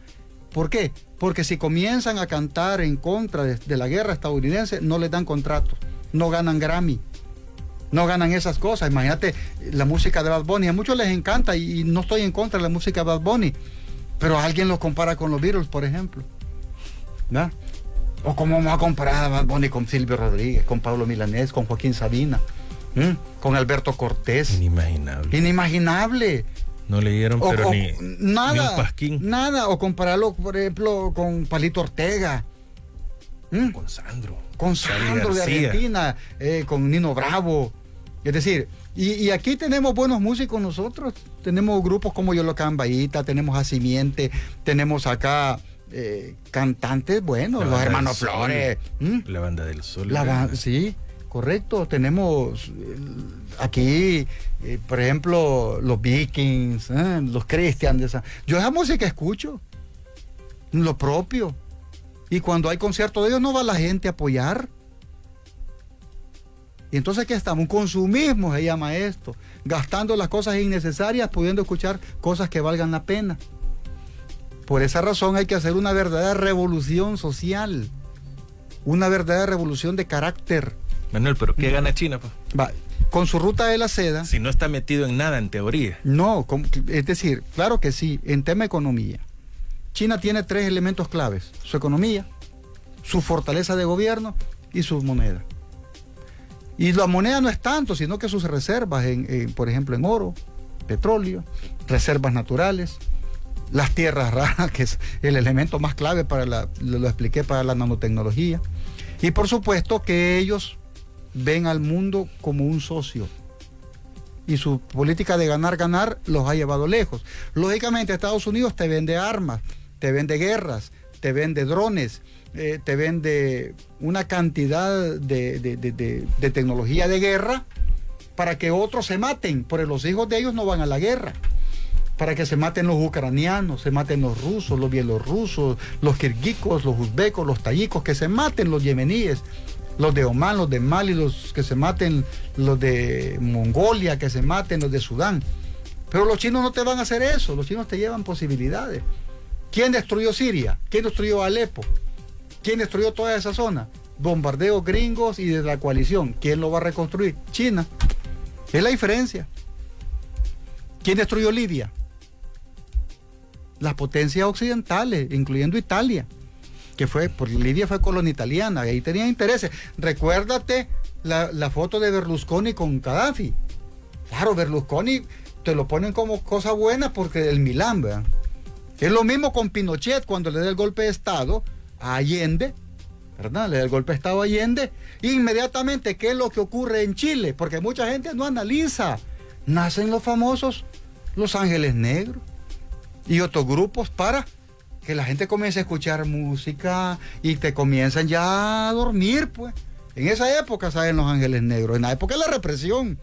¿Por qué? Porque si comienzan a cantar en contra de la guerra estadounidense, no les dan contratos, no ganan Grammy, no ganan esas cosas. Imagínate la música de Bad Bunny, a muchos les encanta y no estoy en contra de la música de Bad Bunny, pero alguien los compara con los Beatles, por ejemplo, ¿no? O cómo vamos a comparar a Bad Bunny con Silvio Rodríguez, con Pablo Milanés, con Joaquín Sabina, con Alberto Cortés. Inimaginable.
No le dieron
nada,
ni un pasquín.
Nada, o compararlo, por ejemplo, con Palito Ortega.
Con Sandro.
Con Sandro de Argentina, con Nino Bravo. Es decir, y aquí tenemos buenos músicos nosotros. Tenemos grupos como Yolocán Baíta, tenemos a Simiente, tenemos acá cantantes buenos, los hermanos Flores.
La Banda del Sol.
Sí, correcto. Tenemos aquí, por ejemplo, los Vikings, los Christian. Yo esa música escucho, lo propio. Y cuando hay conciertos de ellos no va la gente a apoyar. Y entonces, ¿qué estamos? Un consumismo se llama esto. Gastando las cosas innecesarias, pudiendo escuchar cosas que valgan la pena. Por esa razón hay que hacer una verdadera revolución social. Una verdadera revolución de carácter.
Manuel, ¿pero qué gana China, pues?
Va, con su ruta de la seda.
Si no está metido en nada, en teoría.
No, es decir, claro que sí, en tema economía. China tiene 3 elementos claves: su economía, su fortaleza de gobierno y su moneda. Y la moneda no es tanto, sino que sus reservas, por ejemplo, en oro, petróleo, reservas naturales, las tierras raras, que es el elemento más clave lo expliqué, para la nanotecnología. Y por supuesto que ellos ven al mundo como un socio. Y su política de ganar los ha llevado lejos. Lógicamente, Estados Unidos te vende armas, te vende guerras, te vende drones, te vende una cantidad de tecnología de guerra para que otros se maten, porque los hijos de ellos no van a la guerra. Para que se maten los ucranianos, se maten los rusos, los bielorrusos, los kirguicos, los uzbecos, los tayikos, que se maten los yemeníes, los de Omán, los de Mali, los que se maten los de Mongolia, que se maten los de Sudán. Pero los chinos no te van a hacer eso, los chinos te llevan posibilidades. ¿Quién destruyó Siria? ¿Quién destruyó Alepo? ¿Quién destruyó toda esa zona? Bombardeos gringos y de la coalición. ¿Quién lo va a reconstruir? China. Es la diferencia. ¿Quién destruyó Libia? Las potencias occidentales, incluyendo Italia, que Libia fue colonia italiana, y ahí tenían intereses. Recuérdate la foto de Berlusconi con Gaddafi. Claro, Berlusconi te lo ponen como cosa buena porque el Milán, ¿verdad? Es lo mismo con Pinochet cuando le da el golpe de Estado a Allende, ¿verdad? Le da el golpe de Estado a Allende, e inmediatamente, ¿qué es lo que ocurre en Chile? Porque mucha gente no analiza. Nacen los famosos Los Ángeles Negros y otros grupos para que la gente comience a escuchar música y te comienzan ya a dormir, pues. En esa época salen Los Ángeles Negros, en la época de la represión,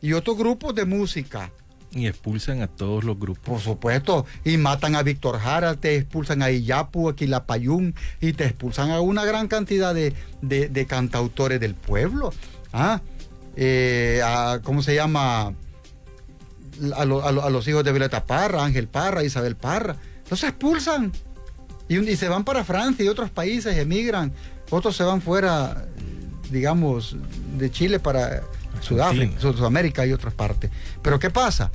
y otros grupos de música.
Y expulsan a todos los grupos.
Por supuesto, y matan a Víctor Jara, te expulsan a Iyapu, a Quilapayún, y te expulsan a una gran cantidad de cantautores del pueblo. ¿Cómo se llama? A los hijos de Violeta Parra, Ángel Parra, Isabel Parra. Los expulsan y se van para Francia y otros países, emigran. Otros se van fuera, digamos, de Chile para Sudáfrica, Sudamérica y otras partes. Pero ¿qué pasa?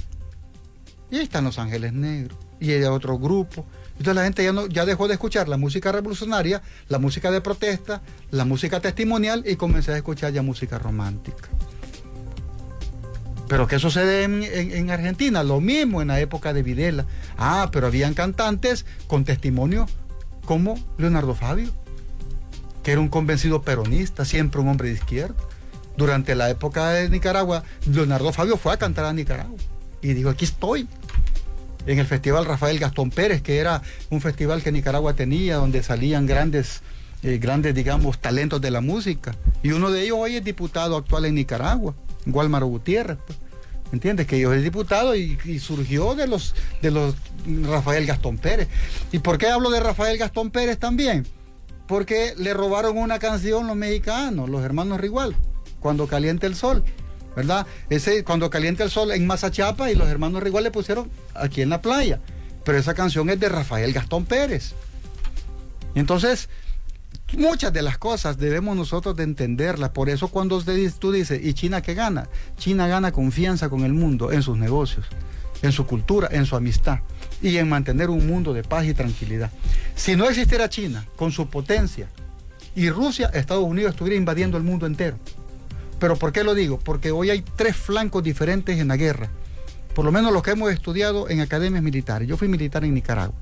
Y ahí están Los Ángeles Negros y hay otro grupo. Entonces la gente ya dejó de escuchar la música revolucionaria, la música de protesta, la música testimonial, y comencé a escuchar ya música romántica. Pero ¿qué sucede en Argentina? Lo mismo en la época de Videla. Pero habían cantantes con testimonio como Leonardo Fabio, que era un convencido peronista, siempre un hombre de izquierda. Durante la época de Nicaragua, Leonardo Fabio fue a cantar a Nicaragua y dijo: aquí estoy. En el Festival Rafael Gastón Pérez, que era un festival que Nicaragua tenía, donde salían grandes, digamos, talentos de la música. Y uno de ellos hoy es diputado actual en Nicaragua, Guálmaro Gutiérrez, pues. ¿Entiendes? Que yo es diputado y surgió de los Rafael Gastón Pérez. ¿Y por qué hablo de Rafael Gastón Pérez también? Porque le robaron una canción los mexicanos, los hermanos Rigual, Cuando Caliente el Sol, ¿verdad? Cuando Caliente el Sol en Mazachapa, y los hermanos Rigual le pusieron Aquí en la Playa. Pero esa canción es de Rafael Gastón Pérez. Y entonces, muchas de las cosas debemos nosotros de entenderlas. Por eso cuando tú dices, ¿y China qué gana? China gana confianza con el mundo en sus negocios, en su cultura, en su amistad y en mantener un mundo de paz y tranquilidad. Si no existiera China con su potencia y Rusia, Estados Unidos estuviera invadiendo el mundo entero. ¿Pero por qué lo digo? Porque hoy hay 3 flancos diferentes en la guerra, por lo menos los que hemos estudiado en academias militares. Yo fui militar en Nicaragua.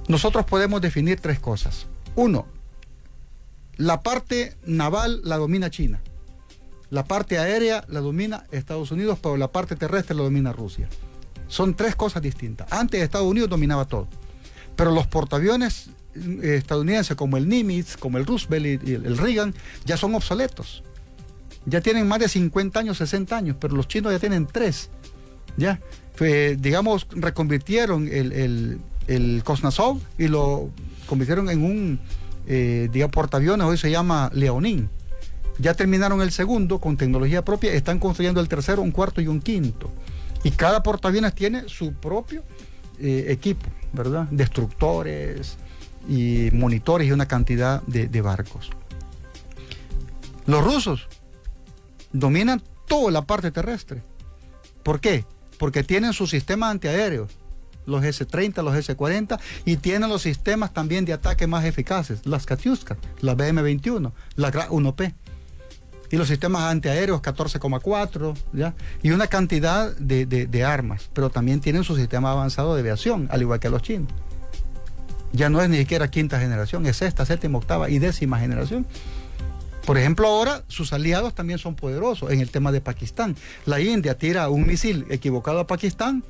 Nosotros podemos definir 3 cosas. 1, la parte naval la domina China, la parte aérea la domina Estados Unidos, pero la parte terrestre la domina Rusia. Son 3 cosas distintas. Antes Estados Unidos dominaba todo, pero los portaaviones estadounidenses como el Nimitz, como el Roosevelt y el Reagan ya son obsoletos. Ya tienen más de 50 años, 60 años, pero los chinos ya tienen 3. Ya, digamos, reconvirtieron el Kuznetsov y lo convirtieron en un portaaviones, hoy se llama Leonin. Ya terminaron el segundo con tecnología propia, están construyendo el tercero, un cuarto y un quinto. Y cada portaaviones tiene su propio equipo, ¿verdad? Destructores y monitores y una cantidad de barcos. Los rusos dominan toda la parte terrestre. ¿Por qué? Porque tienen sus sistemas antiaéreos, los S-30, los S-40, y tienen los sistemas también de ataque más eficaces, las Katyusha, la BM-21, la GRA-1P, y los sistemas antiaéreos 14,4, ¿ya? Y una cantidad de armas, pero también tienen su sistema avanzado de aviación, al igual que los chinos. Ya no es ni siquiera 5ª generación, es 6ª, 7ª, 8ª y 10ª generación. Por ejemplo, ahora sus aliados también son poderosos en el tema de Pakistán. La India tira un misil equivocado a Pakistán.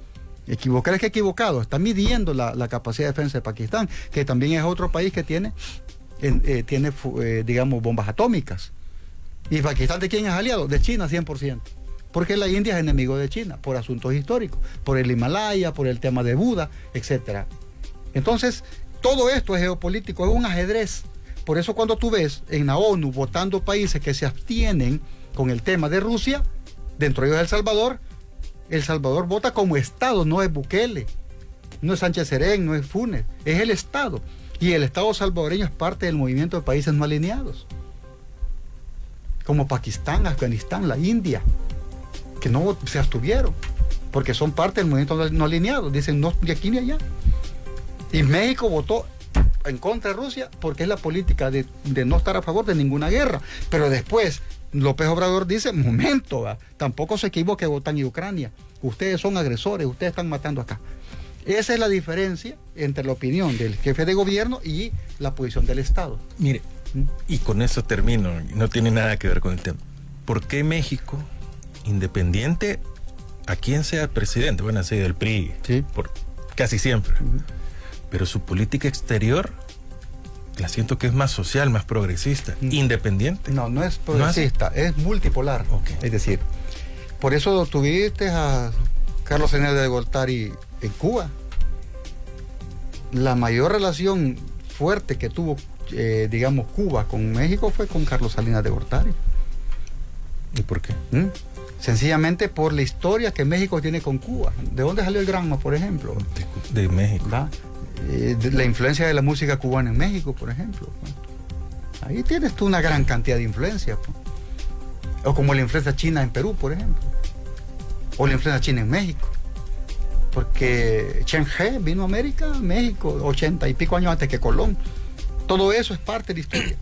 Equivocado es que equivocado. Está midiendo la capacidad de defensa de Pakistán, que también es otro país que tiene digamos, bombas atómicas. ¿Y Pakistán de quién es aliado? De China, 100%. porque la India es enemigo de China por asuntos históricos, por el Himalaya, por el tema de Buda, etc. Entonces, todo esto es geopolítico, es un ajedrez. Por eso cuando tú ves en la ONU votando países que se abstienen con el tema de Rusia, dentro de ellos El Salvador vota como Estado, no es Bukele, no es Sánchez Serén, no es Funes, es el Estado. Y el Estado salvadoreño es parte del movimiento de países no alineados, como Pakistán, Afganistán, la India, que no se abstuvieron, porque son parte del movimiento no alineado, dicen no de aquí ni allá. Y México votó en contra de Rusia porque es la política de no estar a favor de ninguna guerra. Pero después López Obrador dice, momento, tampoco se equivoque, votan en Ucrania. Ustedes son agresores, ustedes están matando acá. Esa es la diferencia entre la opinión del jefe de gobierno y la posición del Estado.
Mire, y con eso termino, no tiene nada que ver con el tema. ¿Por qué México, independiente a quien sea presidente, bueno, así del PRI,
sí,
por casi siempre, pero su política exterior la siento que es más social, más progresista, independiente?
No es progresista, es multipolar.
Okay.
Es decir, por eso tuviste a Carlos Salinas de Gortari en Cuba. La mayor relación fuerte que tuvo, digamos, Cuba con México fue con Carlos Salinas de Gortari.
¿Y por qué?
Sencillamente por la historia que México tiene con Cuba. ¿De dónde salió el Granma, por ejemplo?
De México.
De la influencia de la música cubana en México, por ejemplo. Ahí tienes tú una gran cantidad de influencias. O como la influencia china en Perú, por ejemplo. O la influencia china en México. Porque Chen He vino a América, México, 80 y pico años antes que Colón. Todo eso es parte de la historia.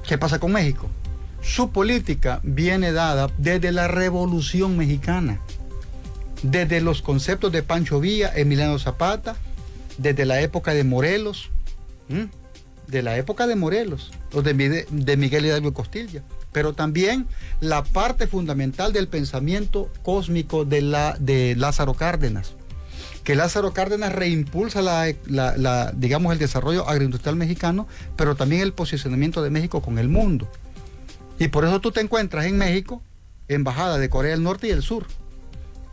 ¿Qué pasa con México? Su política viene dada desde la Revolución Mexicana, desde los conceptos de Pancho Villa, Emiliano Zapata, desde la época de Morelos, o de Miguel Hidalgo y Costilla, pero también la parte fundamental del pensamiento cósmico de Lázaro Cárdenas, que Lázaro Cárdenas reimpulsa digamos, el desarrollo agroindustrial mexicano, pero también el posicionamiento de México con el mundo. Y por eso tú te encuentras en México embajada de Corea del Norte y del Sur,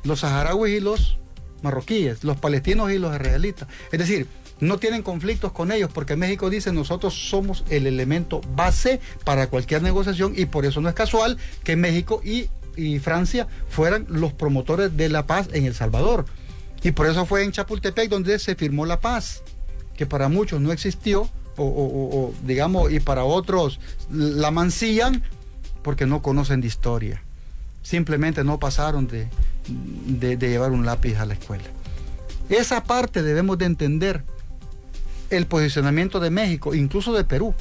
los saharauis y los marroquíes, los palestinos y los israelitas. Es decir, no tienen conflictos con ellos porque México dice nosotros somos el elemento base para cualquier negociación, y por eso no es casual que México y Francia fueran los promotores de la paz en El Salvador. Y por eso fue en Chapultepec donde se firmó la paz, que para muchos no existió, digamos, y para otros la mancillan porque no conocen de historia. Simplemente no pasaron de llevar un lápiz a la escuela. Esa parte debemos de entender. El posicionamiento de México, incluso de Perú,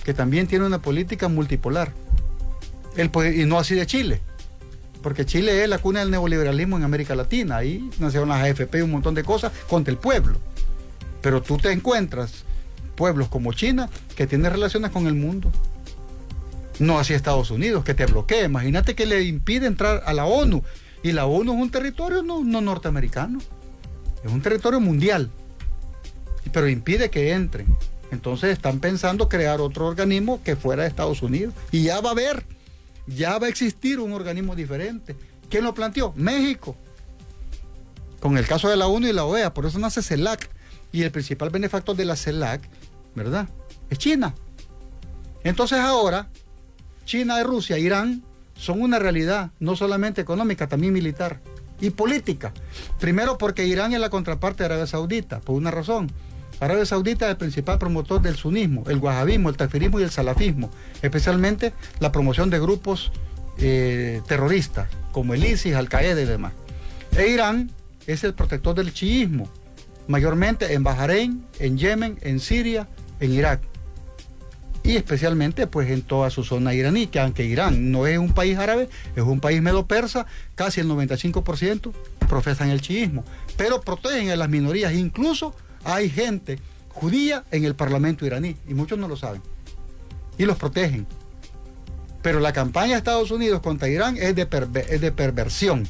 que también tiene una política multipolar. Y no así de Chile, porque Chile es la cuna del neoliberalismo en América Latina. Ahí nacieron las AFP y un montón de cosas contra el pueblo. Pero tú te encuentras pueblos como China que tienen relaciones con el mundo. No así Estados Unidos, que te bloquea. Imagínate que le impide entrar a la ONU. Y la ONU es un territorio no norteamericano, es un territorio mundial, pero impide que entren. Entonces están pensando crear otro organismo que fuera de Estados Unidos. Y ya va a existir un organismo diferente. ¿Quién lo planteó? México. Con el caso de la ONU y la OEA, por eso nace CELAC. Y el principal benefactor de la CELAC, ¿verdad?, es China. Entonces ahora, China y Rusia, Irán, son una realidad, no solamente económica, también militar y política. Primero porque Irán es la contraparte de Arabia Saudita, por una razón. Arabia Saudita es el principal promotor del sunismo, el wahabismo, el takfirismo y el salafismo, especialmente la promoción de grupos terroristas, como el ISIS, Al-Qaeda y demás. E Irán es el protector del chiismo, mayormente en Bahrein, en Yemen, en Siria, en Irak. Y especialmente pues en toda su zona iraní, que aunque Irán no es un país árabe, es un país medo-persa, casi el 95% profesan el chiismo, pero protegen a las minorías. Incluso hay gente judía en el parlamento iraní, y muchos no lo saben, y los protegen. Pero la campaña de Estados Unidos contra Irán es de perversión.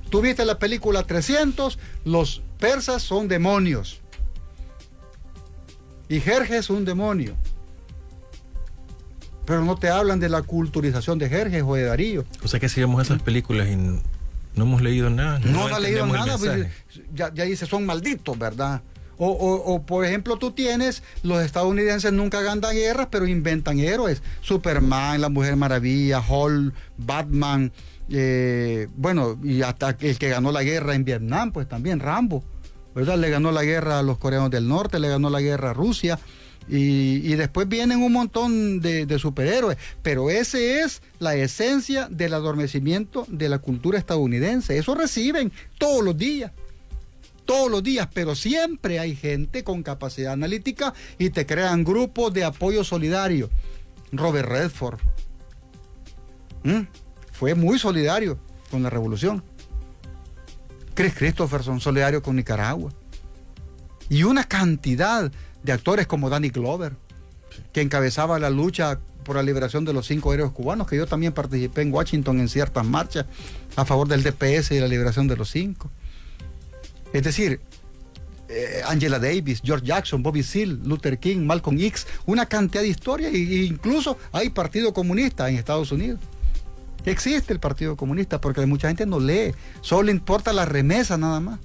Tú viste la película 300, los persas son demonios, y Jerjes es un demonio. pero no te hablan de la culturización de Jerjes o de Darío.
O sea que si vemos esas películas y no hemos leído nada.
No ha leído
entendemos el
nada, pues,
mensaje.
ya dice, son malditos, ¿verdad? O, por ejemplo, tú tienes, los estadounidenses nunca ganan guerras, pero inventan héroes. Superman, la Mujer Maravilla, Hulk, Batman, bueno, y hasta el que ganó la guerra en Vietnam, pues también Rambo, ¿verdad? Le ganó la guerra a los coreanos del norte, le ganó la guerra a Rusia, y después vienen un montón de superhéroes, pero ese es la esencia del adormecimiento de la cultura estadounidense. Eso reciben todos los días, pero siempre hay gente con capacidad analítica y te crean grupos de apoyo solidario. Robert Redford fue muy solidario con la revolución. Chris Christopherson, solidario con Nicaragua. Y una cantidad de actores como Danny Glover, que encabezaba la lucha por la liberación de los 5 héroes cubanos, que yo también participé en Washington en ciertas marchas a favor del DPS y la liberación de los 5. Es decir, Angela Davis, George Jackson, Bobby Seale, Luther King, Malcolm X, una cantidad de historias, e incluso hay Partido Comunista en Estados Unidos. Existe el Partido Comunista porque mucha gente no lee, solo le importa la remesa nada más.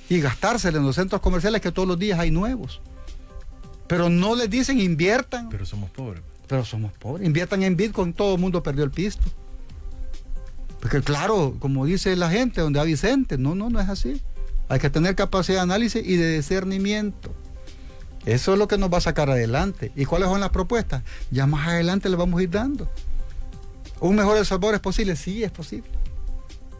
Y gastársela en los centros comerciales que todos los días hay nuevos. Pero no les dicen inviertan.
Pero somos pobres.
Inviertan en Bitcoin, todo el mundo perdió el pisto. Porque claro, como dice la gente, donde va Vicente, no es así. Hay que tener capacidad de análisis y de discernimiento. Eso es lo que nos va a sacar adelante. ¿Y cuáles son las propuestas? Ya más adelante les vamos a ir dando. ¿Un mejor El Salvador es posible? Sí, es posible.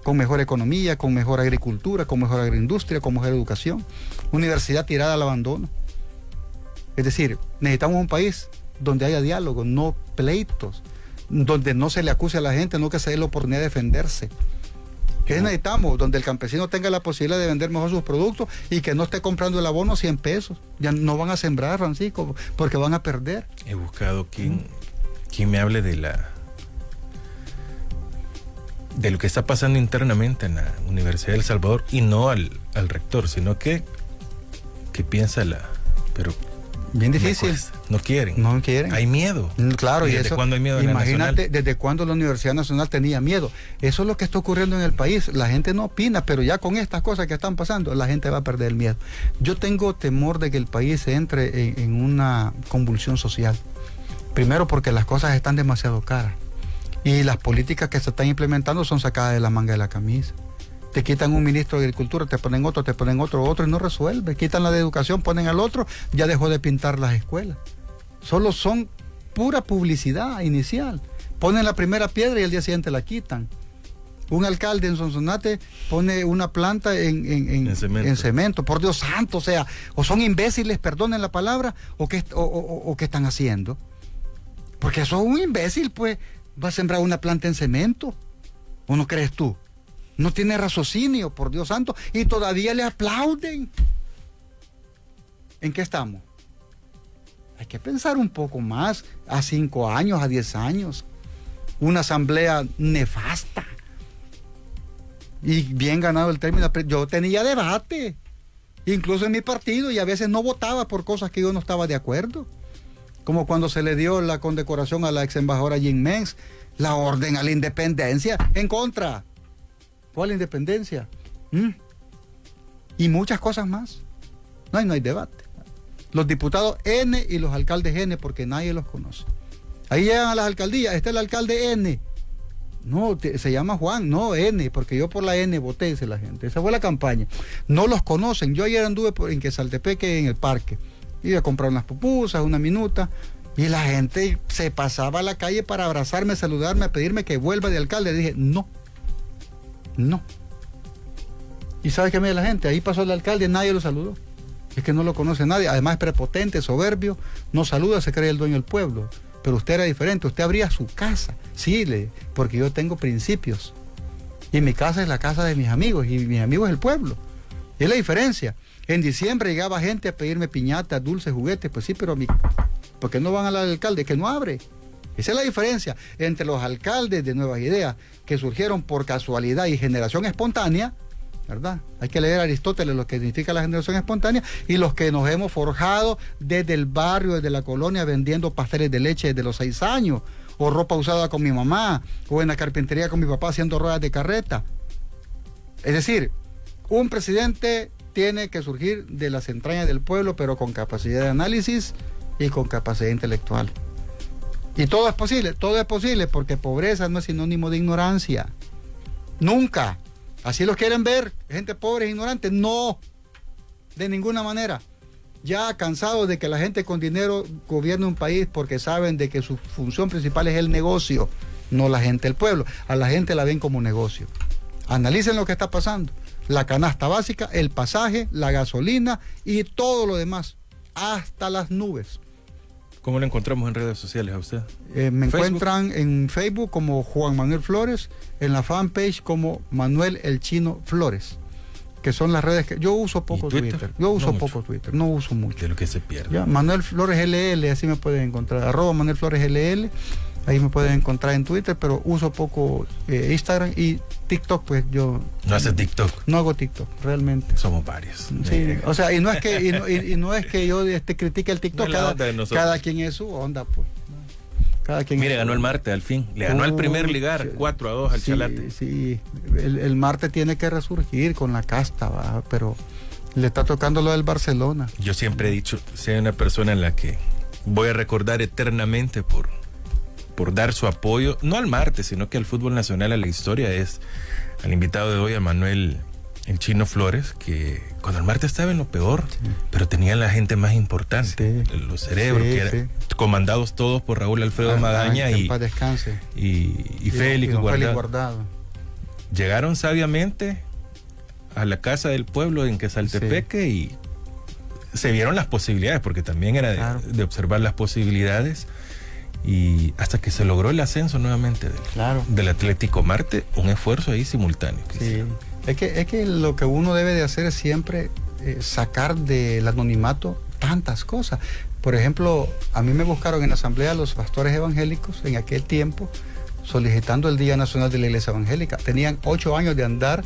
Con mejor economía, con mejor agricultura, con mejor agroindustria, con mejor educación. Universidad tirada al abandono. Es decir, necesitamos un país donde haya diálogo, no pleitos, donde no se le acuse a la gente, no que se dé la oportunidad de defenderse. ¿Qué necesitamos? Donde el campesino tenga la posibilidad de vender mejor sus productos y que no esté comprando el abono 100 pesos. Ya no van a sembrar, Francisco, porque van a perder.
He buscado quien me hable de lo que está pasando internamente en la Universidad de El Salvador, y no al rector, sino que piensa pero
bien difícil.
No quieren.
No quieren.
Hay miedo.
Claro,
¿Y
y
desde
eso,
cuándo hay miedo en la
imagínate
Nacional?
desde cuándo la Universidad Nacional tenía miedo. Eso es lo que está ocurriendo en el país. La gente no opina, pero ya con estas cosas que están pasando, la gente va a perder el miedo. Yo tengo temor de que el país entre en una convulsión social. Primero porque las cosas están demasiado caras. Y las políticas que se están implementando son sacadas de la manga de la camisa. Te quitan un ministro de Agricultura, te ponen otro y no resuelve. Quitan la de Educación, ponen al otro, ya dejó de pintar las escuelas. Solo son pura publicidad inicial. Ponen la primera piedra y al día siguiente la quitan. Un alcalde en Sonsonate pone una planta en cemento. Por Dios santo, o son imbéciles, perdonen la palabra, o qué están haciendo. Porque eso es un imbécil, pues. Va a sembrar una planta en cemento. ¿O no crees tú? No tiene raciocinio, por Dios santo, y todavía le aplauden. ¿En qué estamos? Hay que pensar un poco más, a 5 años, a 10 años. Una asamblea nefasta. Y bien ganado el término. Yo tenía debate, incluso en mi partido, y a veces no votaba por cosas que yo no estaba de acuerdo. Como cuando se le dio la condecoración a la ex embajadora Jean Mens, la orden a la independencia, en contra. ¿Cuál independencia? Y muchas cosas más. No hay debate. Los diputados N y los alcaldes N, porque nadie los conoce. Ahí llegan a las alcaldías, está el alcalde N. No, se llama Juan, no N, porque yo por la N voté, dice la gente. Esa fue la campaña. No los conocen. Yo ayer anduve en Quesaltepeque, en el parque. Iba a comprar unas pupusas, una minuta, y la gente se pasaba a la calle para abrazarme, saludarme, a pedirme que vuelva de alcalde. Le dije, no. ¿Y sabe qué me dice la gente? Ahí pasó el alcalde, nadie lo saludó. Es que no lo conoce nadie, además es prepotente, soberbio, no saluda, se cree el dueño del pueblo. Pero usted era diferente, usted abría su casa. Sí, porque yo tengo principios. Y mi casa es la casa de mis amigos, y mis amigos es el pueblo. Es la diferencia. En diciembre llegaba gente a pedirme piñatas, dulces, juguetes, pues sí, pero ¿por qué no van al alcalde? Que no abre. Esa es la diferencia entre los alcaldes de Nuevas Ideas, que surgieron por casualidad y generación espontánea, ¿verdad? Hay que leer a Aristóteles lo que significa la generación espontánea y los que nos hemos forjado desde el barrio, desde la colonia, vendiendo pasteles de leche desde los 6 años, o ropa usada con mi mamá, o en la carpintería con mi papá haciendo ruedas de carreta. Es decir, un presidente tiene que surgir de las entrañas del pueblo, pero con capacidad de análisis y con capacidad intelectual. Y todo es posible porque pobreza no es sinónimo de ignorancia. Nunca. Así lo quieren ver, gente pobre e ignorante. No, de ninguna manera. Ya cansados de que la gente con dinero gobierne un país porque saben de que su función principal es el negocio, no la gente del pueblo. A la gente la ven como negocio. Analicen lo que está pasando. La canasta básica, el pasaje, la gasolina y todo lo demás, hasta las nubes.
¿Cómo lo encontramos en redes sociales a usted?
Me encuentran en Facebook como Juan Manuel Flores, en la fanpage como Manuel el Chino Flores, que son las redes que yo uso poco. Twitter. Yo uso no poco Twitter, no uso mucho.
De lo que se pierde.
Ya, Manuel Flores LL, así me pueden encontrar, @Manuel Flores LL, ahí me pueden encontrar en Twitter, pero uso poco Instagram y TikTok, pues yo...
¿No hace TikTok?
No hago TikTok, realmente.
Somos varios.
Sí, o sea, y no es que yo critique el TikTok,
no
cada quien es su onda, pues. Cada quien.
Mire, ganó el Marte al fin, le ganó al primer ligar, 4-2 al Chalate.
Sí, el Marte tiene que resurgir con la casta, ¿va? Pero le está tocando lo del Barcelona.
Yo siempre he dicho, soy una persona en la que voy a recordar eternamente por dar su apoyo, no al Marte, sino que al fútbol nacional, a la historia, es al invitado de hoy, a Manuel el Chino Flores, que cuando el Marte estaba en lo peor, sí, pero tenían la gente más importante, sí, los cerebros, que eran comandados todos por Raúl Alfredo Magaña y Félix Guardado. Llegaron sabiamente a la casa del pueblo en Quesaltepeque, sí, y se vieron las posibilidades, porque también era de observar las posibilidades, y hasta que se logró el ascenso nuevamente del Atlético Marte, un esfuerzo ahí simultáneo.
Sí. Es que lo que uno debe de hacer es siempre sacar del anonimato tantas cosas. Por ejemplo, a mí me buscaron en la asamblea los pastores evangélicos en aquel tiempo solicitando el Día Nacional de la Iglesia Evangélica. Tenían 8 años de andar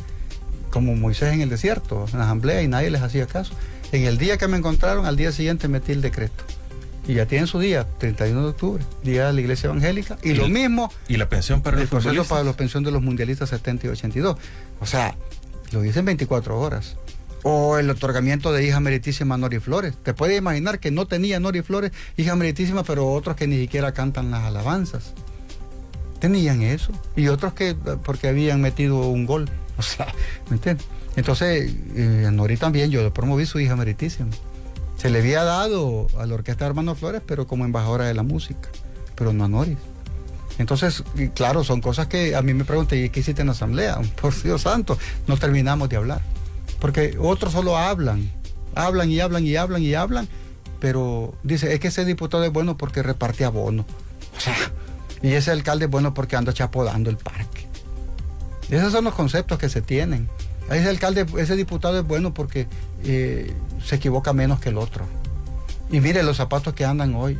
como Moisés en el desierto, en la asamblea, y nadie les hacía caso. En el día que me encontraron, al día siguiente metí el decreto. Y ya tienen su día, 31 de octubre, Día de la Iglesia Evangélica. Y lo mismo...
¿Y la pensión para los
proceso para la pensión de los mundialistas 70 y 82. O sea, lo dicen 24 horas. O el otorgamiento de hija meritísima Nori Flores. Te puedes imaginar que no tenía Nori Flores hija meritísima, pero otros que ni siquiera cantan las alabanzas. Tenían eso. Y otros que porque habían metido un gol. O sea, ¿me entiendes? Entonces, a Nori también yo le promoví su hija meritísima. Se le había dado a la Orquesta de Hermanos Flores, pero como embajadora de la música, pero no a Nori. Entonces, claro, son cosas que a mí me preguntan, ¿y qué hiciste en la asamblea? Por Dios santo, no terminamos de hablar. Porque otros solo hablan, pero dice, es que ese diputado es bueno porque reparte abono. O sea, y ese alcalde es bueno porque anda chapodando el parque. Esos son los conceptos que se tienen. Ese alcalde, ese diputado es bueno porque se equivoca menos que el otro. Y mire los zapatos que andan hoy.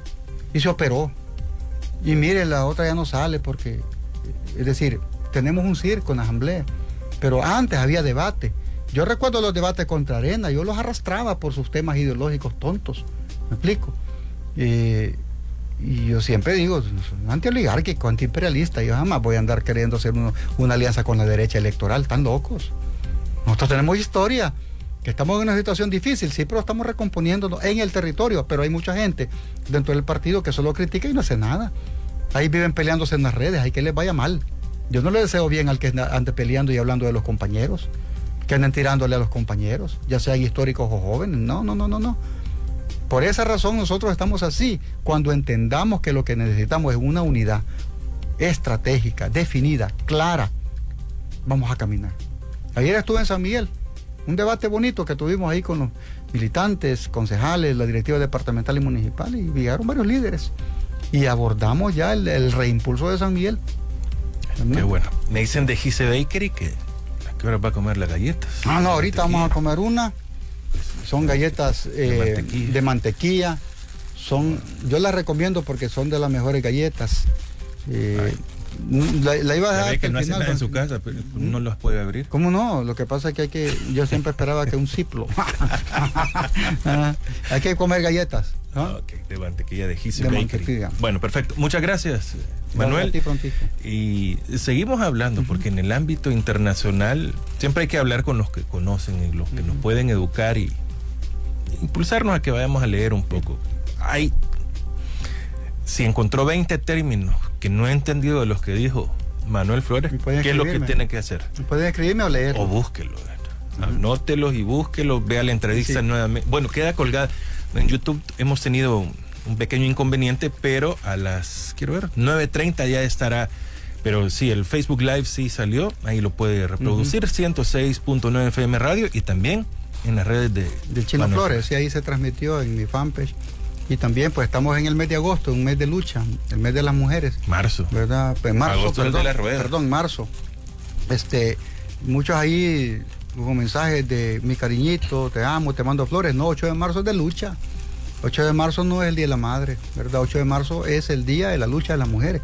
Y se operó. Y mire, la otra ya no sale porque... Es decir, tenemos un circo en la asamblea. Pero antes había debate. Yo recuerdo los debates contra Arena. Yo los arrastraba por sus temas ideológicos tontos. ¿Me explico? Y yo siempre digo, antioligárquico, antiimperialista. Yo jamás voy a andar queriendo hacer una alianza con la derecha electoral. Están locos. Nosotros tenemos historia, que estamos en una situación difícil, sí, pero estamos recomponiéndonos en el territorio, pero hay mucha gente dentro del partido que solo critica y no hace nada. Ahí viven peleándose en las redes, hay que les vaya mal. Yo no le deseo bien al que ande peleando y hablando de los compañeros, que anden tirándole a los compañeros, ya sean históricos o jóvenes. No. Por esa razón nosotros estamos así, cuando entendamos que lo que necesitamos es una unidad estratégica, definida, clara, vamos a caminar. Ayer estuve en San Miguel, un debate bonito que tuvimos ahí con los militantes, concejales, la directiva departamental y municipal, y llegaron varios líderes. Y abordamos ya el reimpulso de San Miguel.
Qué bueno. Me dicen de Gise Bakery que ¿a qué hora va a comer las galletas?
No, ahorita vamos a comer una. Son galletas de mantequilla. Yo las recomiendo porque son de las mejores galletas. La iba a
Ya
dejar
ve que
hasta
no
el
hace
final,
nada en su casa, pero no los puede abrir.
¿Cómo no? Lo que pasa es que yo siempre esperaba que un ciplo. Hay que comer galletas, ¿no?
Ok, de mantequilla de Hissy
De
Bakery.
mantequilla.
Bueno, perfecto. Muchas gracias, Manuel.
A ti, Francisco.
Y seguimos hablando, porque en el ámbito internacional siempre hay que hablar con los que conocen y los que nos pueden educar y impulsarnos a que vayamos a leer un poco. Si encontró 20 términos que no he entendido de los que dijo Manuel Flores, ¿qué es lo que tiene que hacer?
Pueden escribirme o leer.
O búsquelo. Anótelos y búsquelos, vea la entrevista nuevamente. Bueno, queda colgada. En YouTube hemos tenido un pequeño inconveniente, pero a las, 9:30 ya estará. Pero sí, el Facebook Live sí salió, ahí lo puede reproducir, 106.9 FM Radio y también en las redes
del Chino
Manuel
Flores, sí, ahí se transmitió en mi fanpage. Y también pues estamos en el mes de agosto, un mes de lucha, el mes de las mujeres.
Marzo.
¿Verdad? Pues marzo,
Agosto es el de la rueda.
Perdón, marzo. Muchos ahí hubo mensajes de mi cariñito, te amo, te mando flores. No, 8 de marzo es de lucha. 8 de marzo no es el Día de la Madre, ¿verdad? 8 de marzo es el día de la lucha de las mujeres.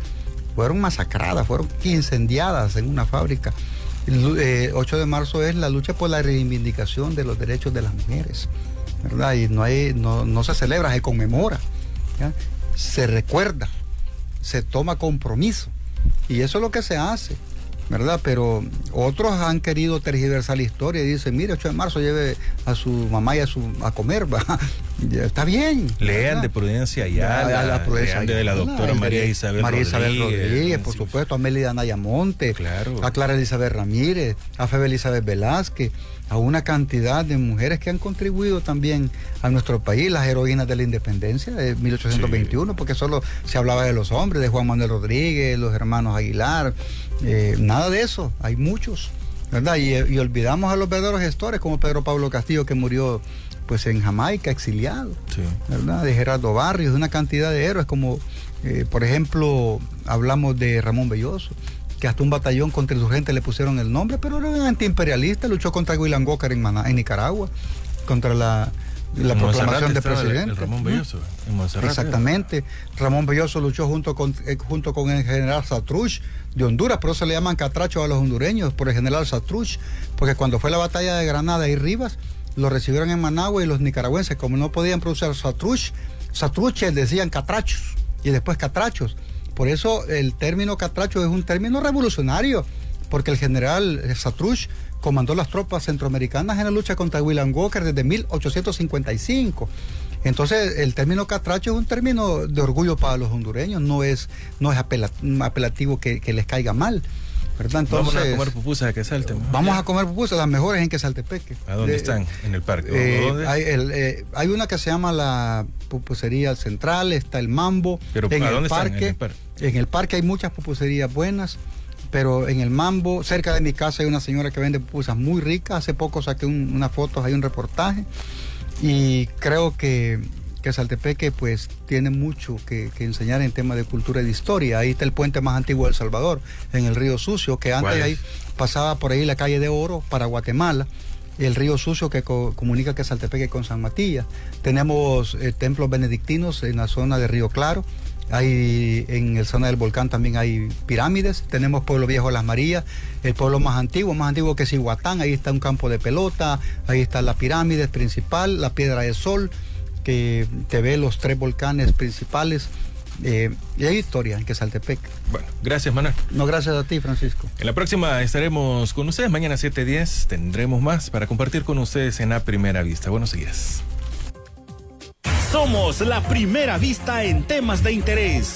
Fueron masacradas, fueron incendiadas en una fábrica. 8 de marzo es la lucha por la reivindicación de los derechos de las mujeres, ¿verdad? Y no se celebra, se conmemora, ¿ya? Se recuerda, se toma compromiso. Y eso es lo que se hace, ¿verdad? Pero otros han querido tergiversar la historia y dicen, mire, 8 de marzo lleve a su mamá y a comer, ¿va? Está bien.
Lean de Prudencia Ayala,
la Prudencia
lean de la doctora María Isabel
Rodríguez, por supuesto, a Mélida Nayamonte,
claro,
a Clara Elizabeth Ramírez, a Febe Elizabeth Velázquez, a una cantidad de mujeres que han contribuido también a nuestro país, las heroínas de la independencia de 1821, porque solo se hablaba de los hombres, de Juan Manuel Rodríguez, los hermanos Aguilar, nada de eso, hay muchos, ¿verdad? Y olvidamos a los verdaderos gestores como Pedro Pablo Castillo, que murió pues en Jamaica, exiliado, ¿verdad? De Gerardo Barrios, de una cantidad de héroes como, por ejemplo, hablamos de Ramón Belloso, que hasta un batallón contrainsurgente le pusieron el nombre, pero era un antiimperialista, luchó contra Huilangócar en Nicaragua, contra la proclamación de presidente.
El Ramón Belloso, en Montserrat.
Exactamente. Ramón Belloso luchó junto con el general Satruch de Honduras, por eso le llaman catrachos a los hondureños, por el general Satruch, porque cuando fue la batalla de Granada y Rivas, lo recibieron en Managua y los nicaragüenses, como no podían pronunciar Satruches, decían catrachos y después catrachos. Por eso el término catracho es un término revolucionario, porque el general Satruch comandó las tropas centroamericanas en la lucha contra Huilangócar desde 1855. Entonces el término catracho es un término de orgullo para los hondureños, no es apelativo que les caiga mal, ¿verdad? Entonces,
vamos a comer pupusas a Quesaltepec.
Vamos a comer pupusas, las mejores en Quesaltepeque.
¿A dónde están? ¿En el parque?
Hay una que se llama la pupusería central, está el Mambo.
¿Pero
en
a
el
dónde
parque,
están?
En el parque hay muchas pupuserías buenas, pero en el Mambo, cerca de mi casa, hay una señora que vende pupusas muy ricas. Hace poco saqué unas fotos, hay un reportaje, y creo que Quesaltepeque pues tiene mucho que enseñar en temas de cultura y de historia. Ahí está el puente más antiguo de El Salvador, en el río Sucio, que antes ahí pasaba por ahí la calle de Oro para Guatemala, el río Sucio que comunica Quesaltepeque con San Matías. Tenemos templos benedictinos en la zona de Río Claro. Hay en la zona del volcán también hay pirámides. Tenemos Pueblo Viejo Las Marías, el pueblo más antiguo que Cihuatán. Ahí está un campo de pelota, ahí está la pirámide principal, la Piedra del Sol, que te ve los 3 volcanes principales. Y hay historia en Quesaltepeque.
Bueno, gracias, Manuel.
No, gracias a ti, Francisco.
En la próxima estaremos con ustedes. Mañana 7:10 tendremos más para compartir con ustedes en A Primera Vista. Buenos días.
Somos La Primera Vista en temas de interés.